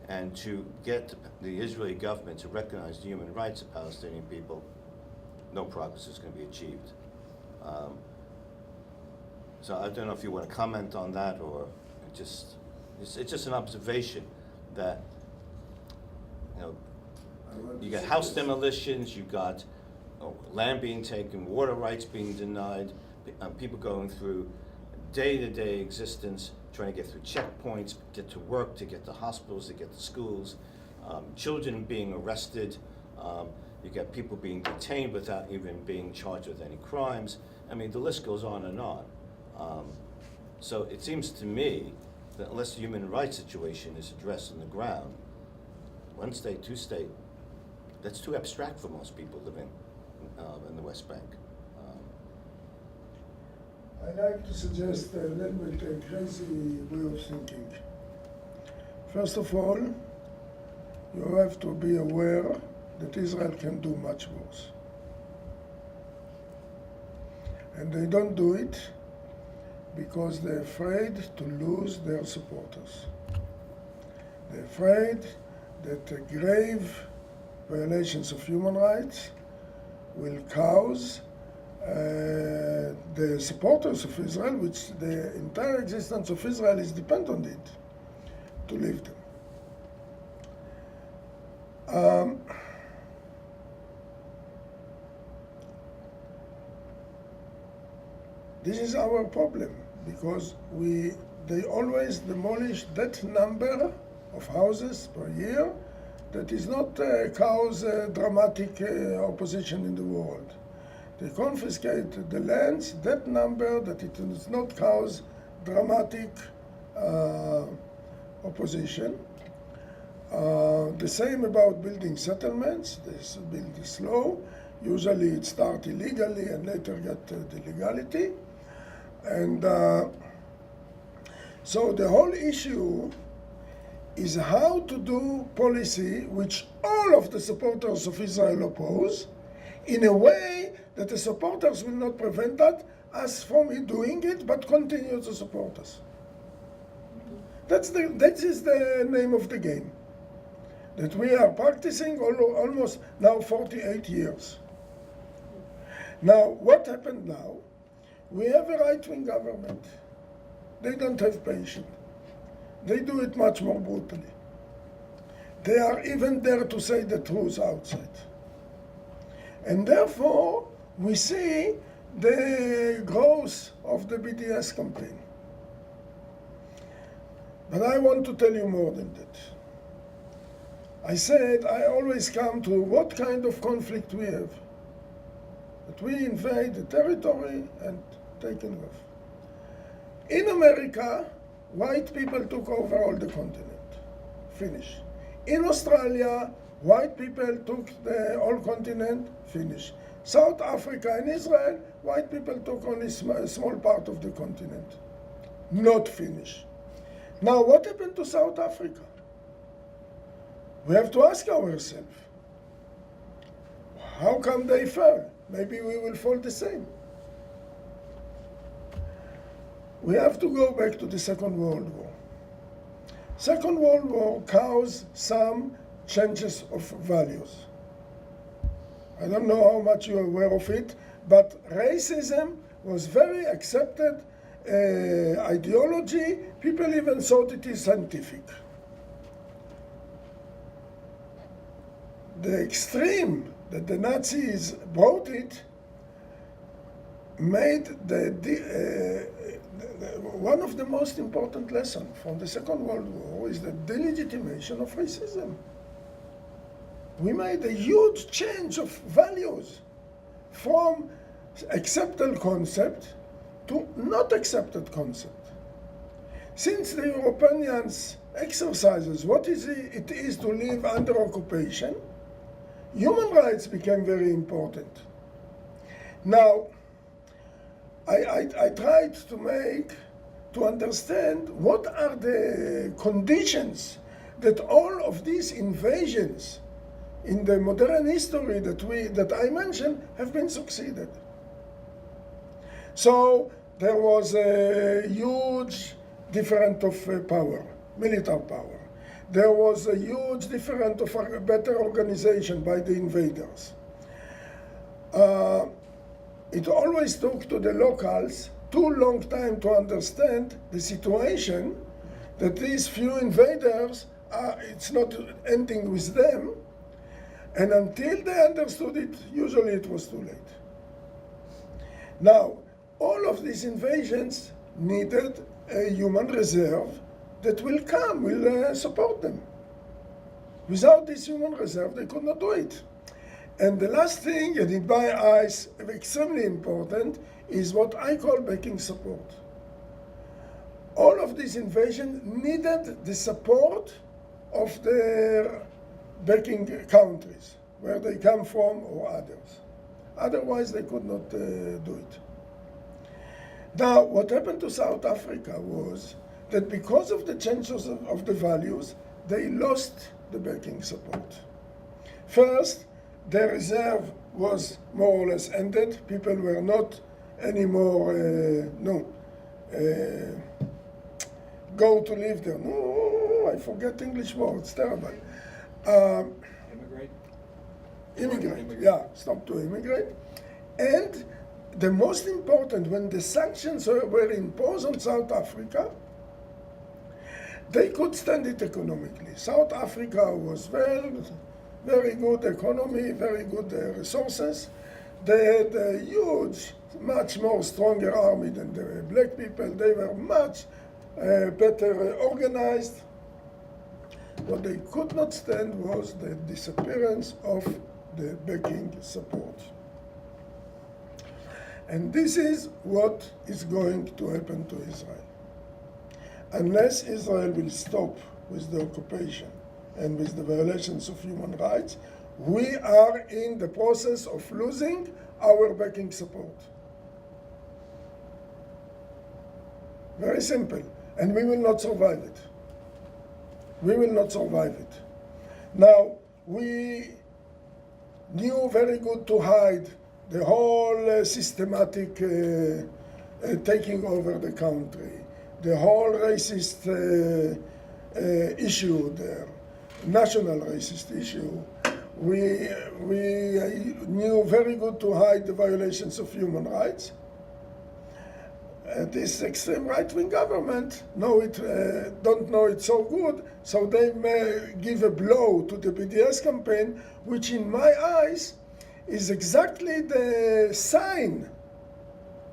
and to get the Israeli government to recognize the human rights of Palestinian people, no progress is going to be achieved. So I don't know if you want to comment on that, or it's just an observation that you got house demolitions, you got land being taken, water rights being denied, people going through day-to-day existence, trying to get through checkpoints, get to work, to get to hospitals, to get to schools, children being arrested. You get people being detained without even being charged with any crimes. I mean, the list goes on and on. So it seems to me that unless the human rights situation is addressed on the ground, one state, two state, that's too abstract for most people living in the West Bank. I like to suggest a little bit a crazy way of thinking. First of all, you have to be aware that Israel can do much worse. And they don't do it because they're afraid to lose their supporters. They're afraid that grave violations of human rights will cause the supporters of Israel, which the entire existence of Israel is dependent on it, to leave them. This is our problem, because they always demolish that number of houses per year that is not cause dramatic opposition in the world. They confiscate the lands, that number that it does not cause dramatic opposition. The same about building settlements. They build slow. Usually it starts illegally and later get the legality. And so the whole issue is how to do policy which all of the supporters of Israel oppose, in a way that the supporters will not prevent us from doing it, but continue to support us. That is the name of the game that we are practicing almost now 48 years. Now, what happened now? We have a right-wing government. They don't have patience. They do it much more brutally. They are even there to say the truth outside. And therefore, we see the growth of the BDS campaign. But I want to tell you more than that. I said I always come to what kind of conflict we have. That we invade the territory and take it off. In America, white people took over all the continent. Finish. In Australia, white people took the whole continent. Finish. South Africa and Israel, white people took only a small part of the continent. Not finished. Now, what happened to South Africa? We have to ask ourselves, how come they fell? Maybe we will fall the same. We have to go back to the Second World War. Second World War caused some changes of values. I don't know how much you're aware of it, but racism was very accepted ideology. People even thought it is scientific. The extreme that the Nazis brought it made one of the most important lessons from the Second World War is the delegitimation of racism. We made a huge change of values from accepted concept to not accepted concept. Since the Europeans exercises what it is to live under occupation, human rights became very important. Now, I tried to understand what are the conditions that all of these invasions in the modern history that I mentioned have been succeeded. So there was a huge difference of power, military power. There was a huge difference of a better organization by the invaders. It always took to the locals too long time to understand the situation that these few invaders it's not ending with them, and until they understood it, usually it was too late. Now, all of these invasions needed a human reserve that will support them. Without this human reserve, they could not do it. And the last thing, and in my eyes, extremely important, is what I call backing support. All of these invasions needed the support of their backing countries, where they come from or others. Otherwise, they could not do it. Now, what happened to South Africa was that because of the changes of the values, they lost the backing support. First, their reserve was more or less ended. People were not anymore, go to live there. No, I forget English word, it's terrible. Immigrate, yeah, stop to immigrate. And the most important, when the sanctions were imposed on South Africa, they could stand it economically. South Africa was very good economy, very good resources. They had a huge, much more stronger army than the black people. They were much better organized. What they could not stand was the disappearance of the backing support. And this is what is going to happen to Israel. Unless Israel will stop with the occupation and with the violations of human rights, we are in the process of losing our backing support. Very simple. And we will not survive it. We will not survive it. Now, we knew very good to hide the whole systematic taking over the country, the whole racist issue there, national racist issue. We knew very good to hide the violations of human rights. This extreme right-wing government don't know it so good, so they may give a blow to the BDS campaign, which in my eyes is exactly the sign.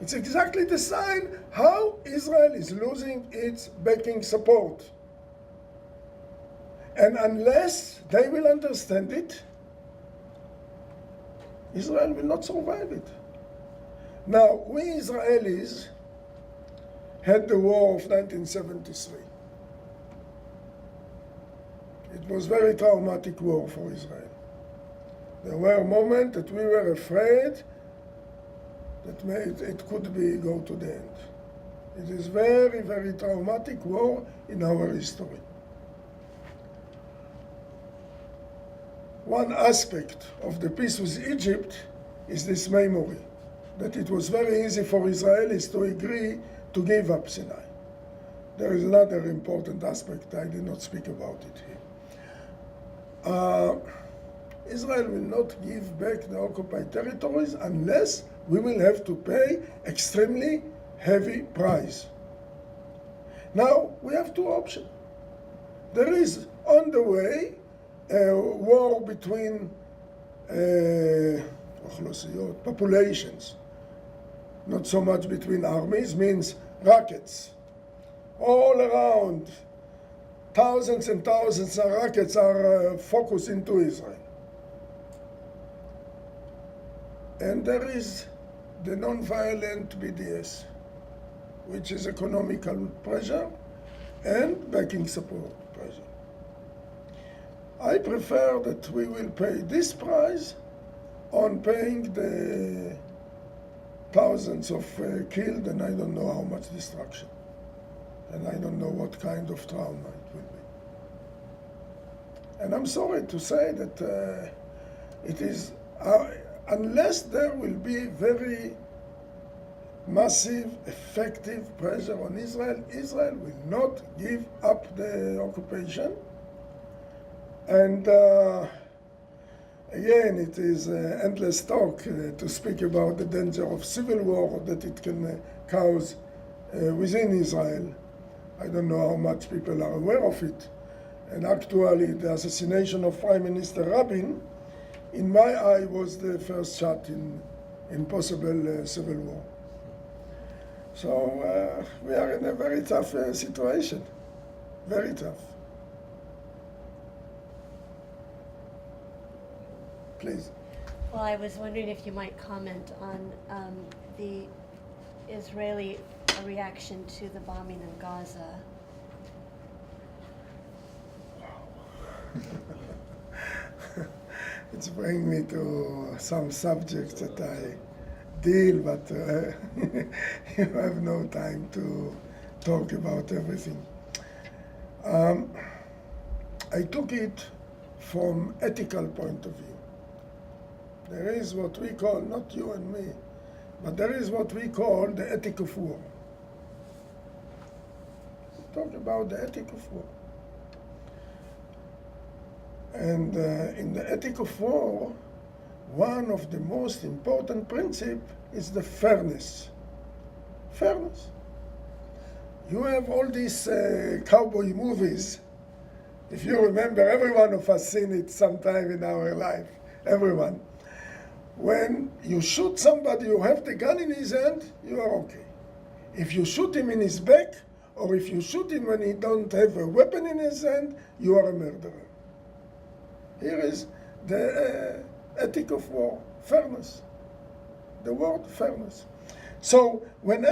It's exactly the sign how Israel is losing its backing support. And unless they will understand it, Israel will not survive it. Now, we Israelis had the war of 1973. It was a very traumatic war for Israel. There were moments that we were afraid that it could go to the end. It is very, very traumatic war in our history. One aspect of the peace with Egypt is this memory, that it was very easy for Israelis to agree to give up Sinai. There is another important aspect, I did not speak about it here. Israel will not give back the occupied territories unless we will have to pay extremely heavy price. Now, we have two options. There is on the way a war between populations, not so much between armies, means rockets. All around, thousands and thousands of rockets are focused into Israel. And there is the non-violent BDS, which is economical pressure and backing support pressure. I prefer that we will pay this price on paying the thousands of killed, and I don't know how much destruction. And I don't know what kind of trauma it will be. And I'm sorry to say that it is, unless there will be very massive, effective pressure on Israel, Israel will not give up the occupation. And again, it is endless talk to speak about the danger of civil war that it can cause within Israel. I don't know how much people are aware of it. And actually, the assassination of Prime Minister Rabin, in my eye, was the first shot in possible civil war. So we are in a very tough situation, very tough. Please. Well, I was wondering if you might comment on the Israeli reaction to the bombing of Gaza. It's bringing me to some subjects that I deal, but you have no time to talk about everything. I took it from ethical point of view. There is what we call, not you and me, but there is what we call the ethic of war. Talk about the ethic of war. And in the ethic of war, one of the most important principles is the fairness. Fairness. You have all these cowboy movies. If you remember, every one of us seen it sometime in our life. Everyone. When you shoot somebody who have the gun in his hand, you are okay. If you shoot him in his back, or if you shoot him when he don't have a weapon in his hand, you are a murderer. Here is the ethic of war, fairness. The word fairness. So when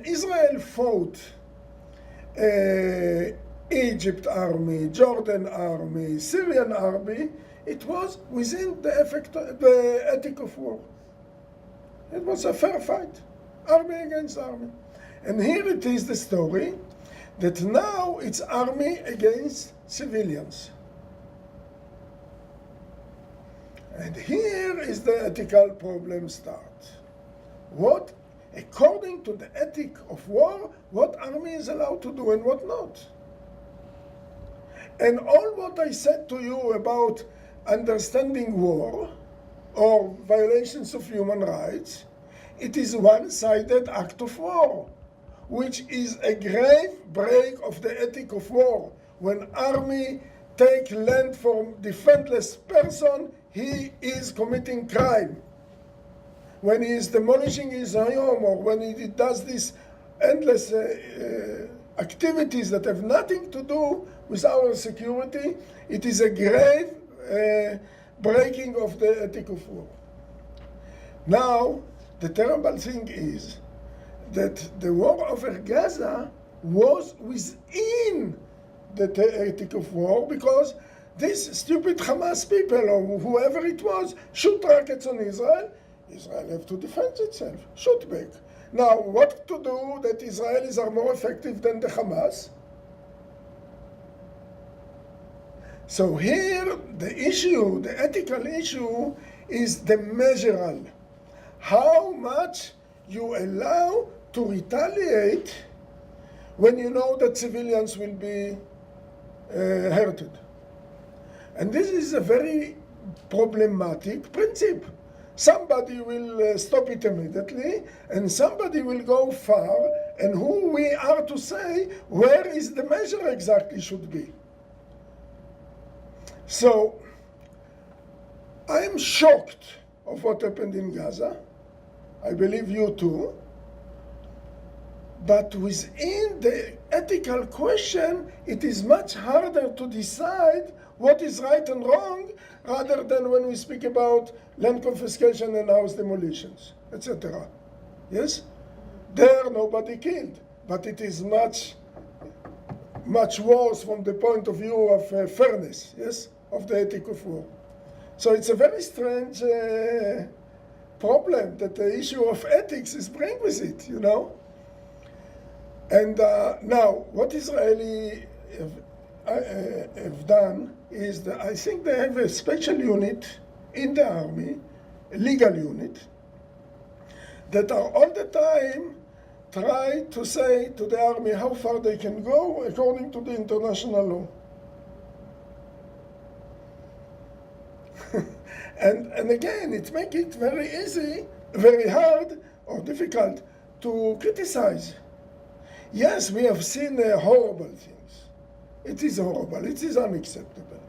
Israel fought Egypt army, Jordan army, Syrian army, it was within the ethic of war. It was a fair fight, army against army. And here it is the story that now it's army against civilians. And here is the ethical problem start. What, according to the ethic of war, what army is allowed to do and what not? And all what I said to you about understanding war or violations of human rights, it is one-sided act of war, which is a grave break of the ethic of war. When army take land from defenseless person, he is committing crime. When he is demolishing his home, or when he does these endless activities that have nothing to do with our security, it is a grave breaking of the ethic of war. Now, the terrible thing is that the war over Gaza was within the ethic of war, because these stupid Hamas people, or whoever it was, shoot rockets on Israel. Israel have to defend itself, shoot back. Now, what to do that Israelis are more effective than the Hamas? So here, the issue, the ethical issue, is the measural. How much you allow to retaliate when you know that civilians will be hurted. And this is a very problematic principle. Somebody will stop it immediately, and somebody will go far, and who we are to say where is the measure exactly should be. So, I'm shocked of what happened in Gaza. I believe you too. But within the ethical question, it is much harder to decide what is right and wrong rather than when we speak about land confiscation and house demolitions, etc. Yes? There nobody killed, but it is much worse from the point of view of fairness, yes, of the ethic of war. So it's a very strange problem that the issue of ethics is bring with it, you know. And now, what Israeli have done is that I think they have a special unit in the army, a legal unit, that are all the time try to say to the army how far they can go according to the international law. And again, it makes it very easy, very hard or difficult to criticize. Yes, we have seen horrible things. It is horrible, it is unacceptable.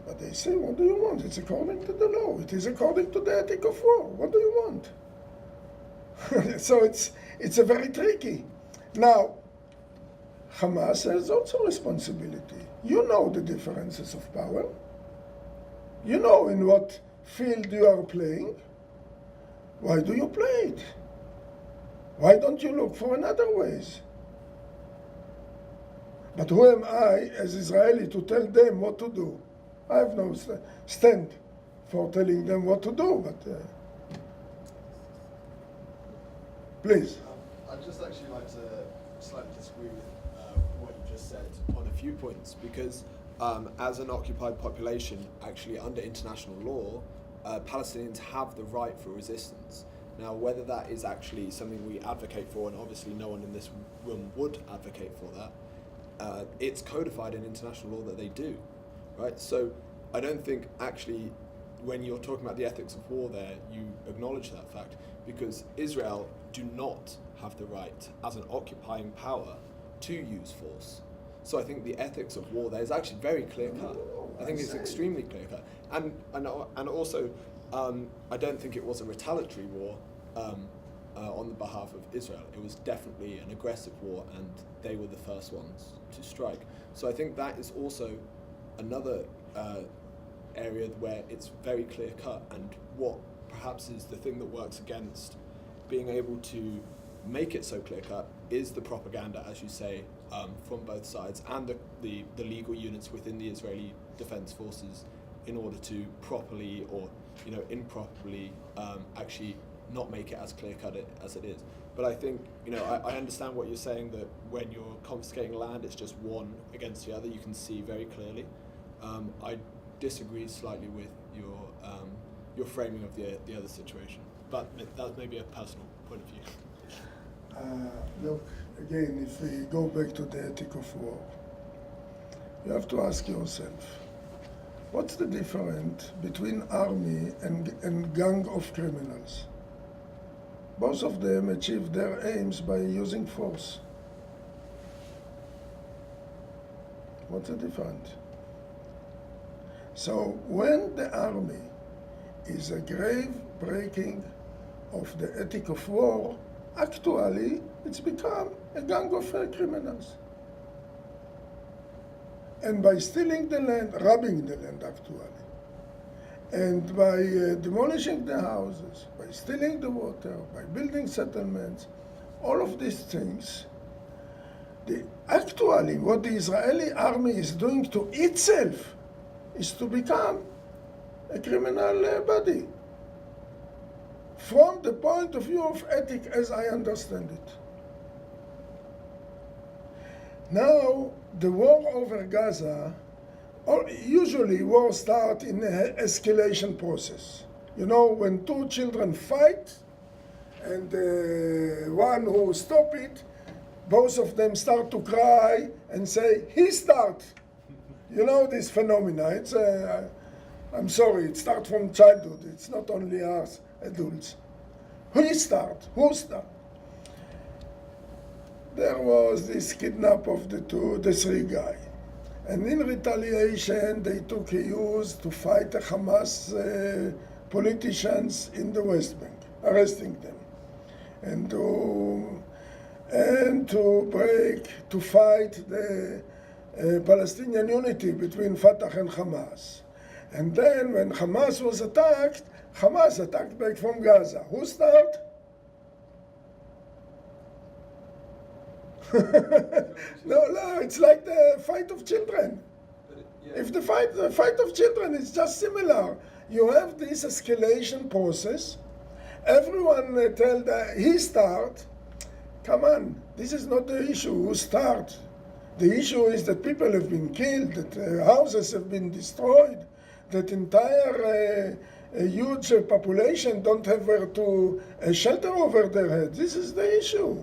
But they say, what do you want? It's according to the law. It is according to the ethic of war. What do you want? So it's a very tricky. Now, Hamas has also responsibility. You know the differences of power. You know in what field you are playing. Why do you play it? Why don't you look for another ways? But who am I as Israeli to tell them what to do? I have no stand for telling them what to do, but please. I'd just actually like to slightly disagree with what you just said on a few points, because as an occupied population, actually under international law, Palestinians have the right for resistance. Now, whether that is actually something we advocate for, and obviously no one in this room would advocate for that, it's codified in international law that they do, right? So I don't think actually when you're talking about the ethics of war there, you acknowledge that fact, because Israel do not have the right as an occupying power to use force. So I think the ethics of war there is actually very clear cut. I think it's extremely clear cut. And also, I don't think it was a retaliatory war on the behalf of Israel. It was definitely an aggressive war, and they were the first ones to strike. So I think that is also another area where it's very clear cut, and what perhaps is the thing that works against being able to make it so clear cut is the propaganda, as you say, from both sides, and the legal units within the Israeli Defense Forces, in order to properly or improperly actually not make it as clear cut as it is. But I think I understand what you're saying, that when you're confiscating land, it's just one against the other. You can see very clearly. I disagree slightly with your framing of the other situation, but that may be a personal point of view. Look, again, if we go back to the ethic of war, you have to ask yourself, what's the difference between army and gang of criminals? Both of them achieve their aims by using force. What's the difference? So when the army is a grave breaking of the ethic of war, actually it's become a gang of criminals. And by stealing the land, robbing the land actually, and by demolishing the houses, by stealing the water, by building settlements, all of these things, actually what the Israeli army is doing to itself is to become a criminal body, from the point of view of ethic as I understand it. Now, the war over Gaza, usually war starts in an escalation process. You know, when two children fight, and one who stop it, both of them start to cry and say, he start. You know this phenomena. It's I'm sorry. It starts from childhood. It's not only us adults. Who start? There was this kidnap of the three guy, and in retaliation they took a use to fight the Hamas politicians in the West Bank, arresting them, and to fight the Palestinian unity between Fatah and Hamas. And then when Hamas was attacked, Hamas attacked back from Gaza. Who started? No, it's like the fight of children. If the fight of children is just similar. You have this escalation process. Everyone tell that he start. Come on, this is not the issue. Who start? The issue is that people have been killed, that houses have been destroyed, that entire huge population don't have where to shelter over their heads. This is the issue.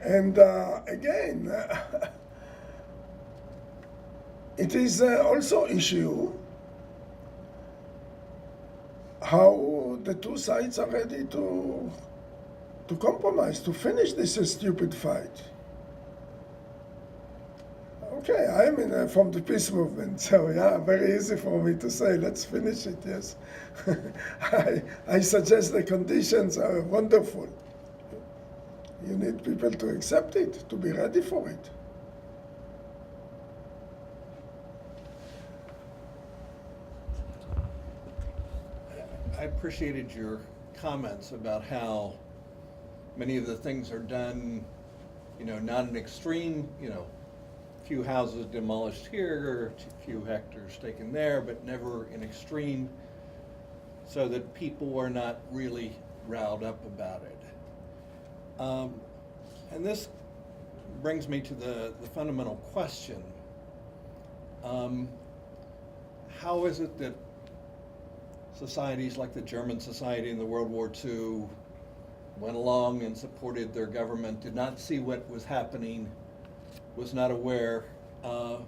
And again, it is also issue how the two sides are ready to compromise, to finish this stupid fight. Okay, I'm from the peace movement, so yeah, very easy for me to say, let's finish it, yes. I suggest the conditions are wonderful. You need people to accept it, to be ready for it. I appreciated your comments about how many of the things are done, not an extreme, few houses demolished here, a few hectares taken there, but never an extreme, so that people are not really riled up about it. And this brings me to the fundamental question. How is it that societies like the German society in the World War II went along and supported their government, did not see what was happening, was not aware? For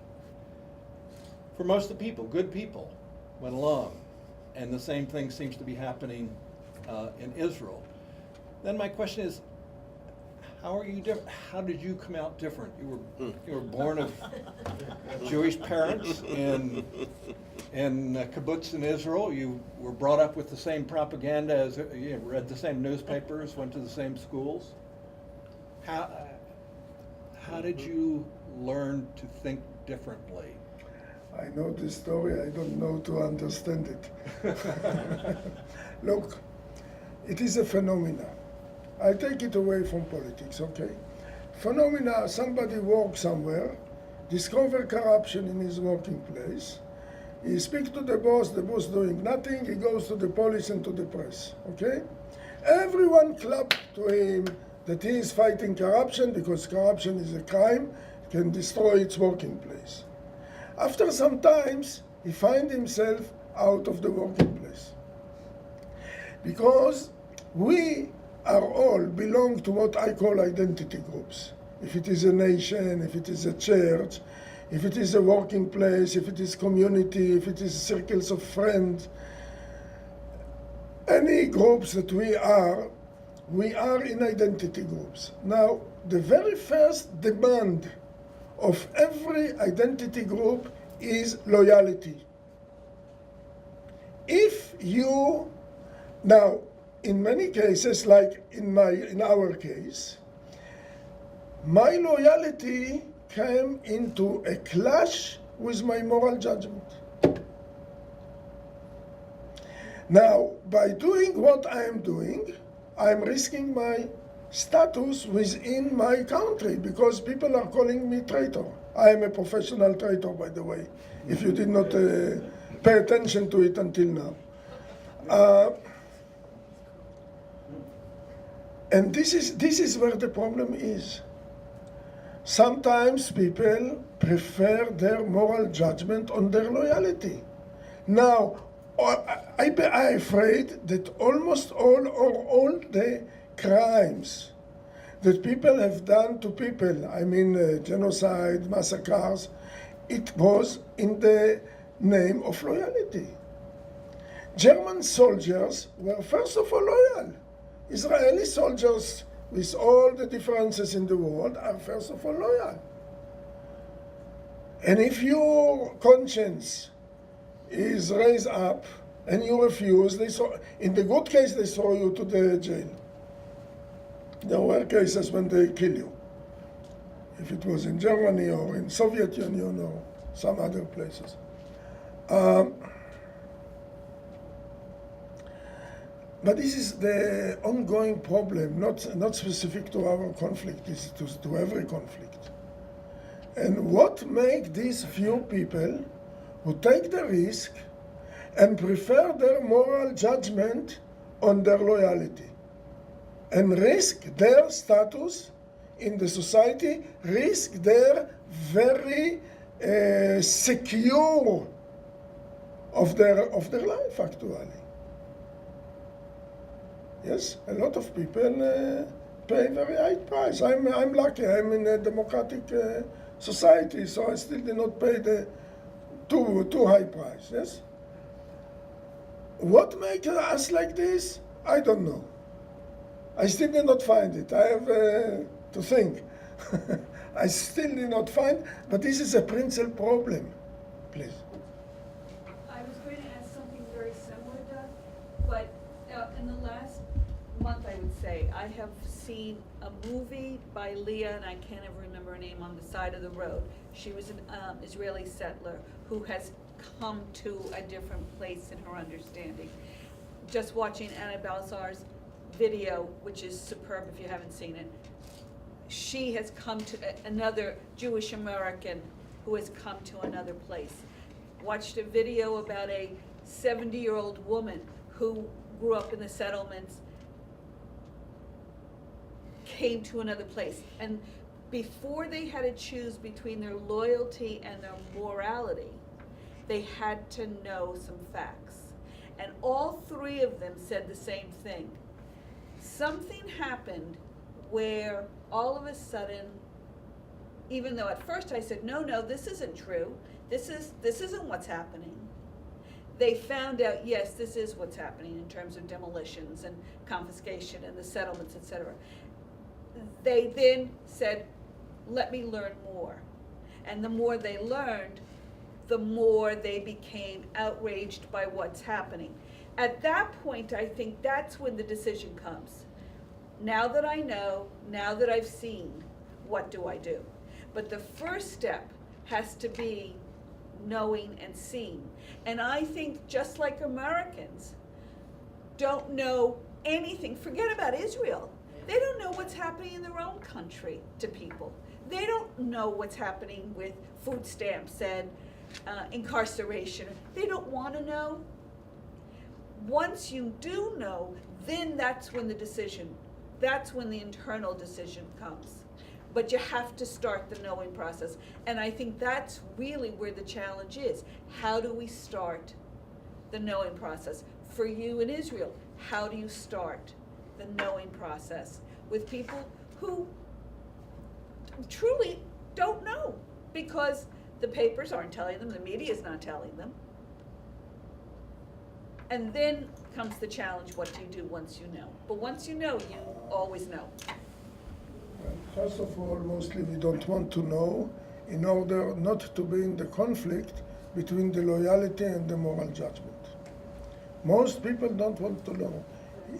most of the people, good people, went along. And the same thing seems to be happening in Israel. Then my question is, how are you different? How did you come out different? You were born of Jewish parents in kibbutz in Israel. You were brought up with the same propaganda, as you read the same newspapers, went to the same schools. How did you learn to think differently? I know this story. I don't know to understand it. Look, it is a phenomenon. I take it away from politics, okay? Phenomena, somebody works somewhere, discover corruption in his working place, he speaks to the boss doing nothing, he goes to the police and to the press, okay? Everyone clapped to him that he is fighting corruption because corruption is a crime, can destroy its working place. After some times, he finds himself out of the working place. Because we are all belong to what I call identity groups. If it is a nation, if it is a church, if it is a working place, if it is community, if it is circles of friends, any groups that we are in identity groups. Now, the very first demand of every identity group is loyalty. If you, now, in many cases, like in our case, my loyalty came into a clash with my moral judgment. Now, by doing what I am doing, I am risking my status within my country because people are calling me traitor. I am a professional traitor, by the way, if you did not pay attention to it until now. And this is where the problem is. Sometimes people prefer their moral judgment on their loyalty. Now, I'm afraid that almost all the crimes that people have done to people, I mean genocide, massacres, it was in the name of loyalty. German soldiers were first of all loyal. Israeli soldiers, with all the differences in the world, are first of all loyal. And if your conscience is raised up and you refuse, in the good case they throw you to the jail. There were cases when they kill you. If it was in Germany or in Soviet Union or some other places. But this is the ongoing problem, not specific to our conflict, this is to every conflict. And what makes these few people who take the risk and prefer their moral judgment on their loyalty and risk their status in the society, risk their very secure of their life actually. Yes, a lot of people pay very high price. I'm lucky. I'm in a democratic society, so I still did not pay the too high price. Yes. What makes us like this? I don't know. I still did not find it. I have to think. I still did not find, but this is a principal problem. Please. I was going to ask something very similar, Doug, but in the last month, I would say, I have seen a movie by Leah, and I can't ever remember her name, On the Side of the Road. She was an Israeli settler who has come to a different place in her understanding. Just watching Anna Balzar's video, which is superb if you haven't seen it, she has come to another Jewish American who has come to another place. Watched a video about a 70-year-old woman who grew up in the settlements, came to another place, and before they had to choose between their loyalty and their morality, they had to know some facts. And all three of them said the same thing. Something happened where all of a sudden, even though at first I said, no, this isn't true, this isn't what's happening, they found out, yes, this is what's happening in terms of demolitions and confiscation and the settlements, etc. They then said, let me learn more. And the more they learned, the more they became outraged by what's happening. At that point, I think that's when the decision comes. Now that I know, now that I've seen, what do I do? But the first step has to be knowing and seeing. And I think just like Americans don't know anything, forget about Israel. They don't know what's happening in their own country to people. They don't know what's happening with food stamps and incarceration. They don't want to know. Once you do know, then that's when the internal decision comes. But you have to start the knowing process. And I think that's really where the challenge is. How do we start the knowing process? For you in Israel, how do you start the knowing process with people who truly don't know? Because the papers aren't telling them, the media is not telling them. And then comes the challenge, what do you do once you know? But once you know, you always know. Well, first of all, mostly we don't want to know in order not to be in the conflict between the loyalty and the moral judgment. Most people don't want to know.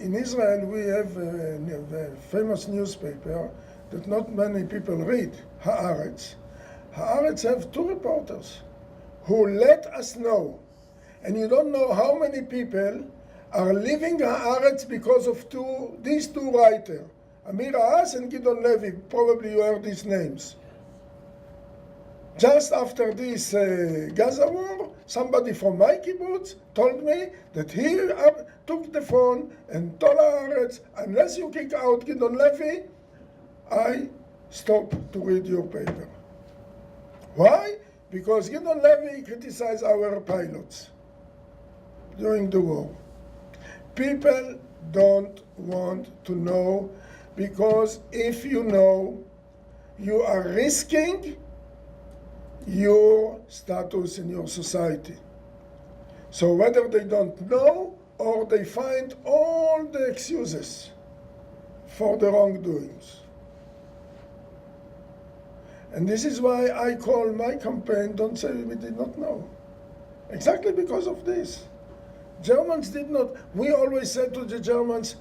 In Israel, we have a famous newspaper that not many people read, Haaretz. Haaretz have two reporters who let us know. And you don't know how many people are leaving Haaretz because of these two writers, Amir Aas and Gideon Levy. Probably you heard these names. Just after this Gaza war, somebody from my kibbutz told me that he took the phone and told Haaretz, unless you kick out Gideon Levy, I stop to read your paper. Why? Because Gideon Levy criticized our pilots during the war. People don't want to know because if you know, you are risking your status in your society. So whether they don't know or they find all the excuses for the wrongdoings. And this is why I call my campaign, Don't Say We Did Not Know. Exactly because of this. Germans did not, we always said to the Germans,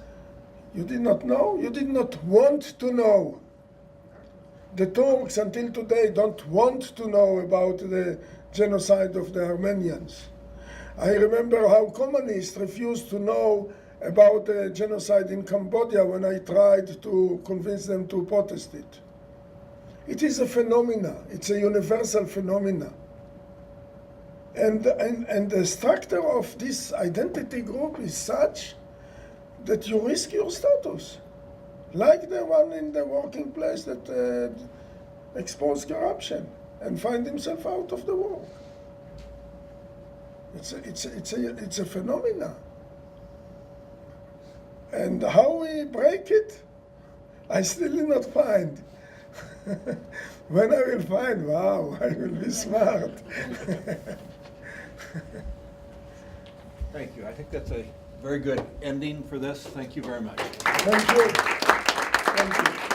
you did not know, you did not want to know. The Turks until today don't want to know about the genocide of the Armenians. I remember how communists refused to know about the genocide in Cambodia when I tried to convince them to protest it. It is a phenomena, it's a universal phenomena. And the structure of this identity group is such that you risk your status. Like the one in the working place that exposed corruption and find himself out of the work. It's a phenomena. And how we break it, I still did not find. When I will find, wow, I will be smart. Thank you. I think that's a very good ending for this. Thank you very much. Thank you. Thank you.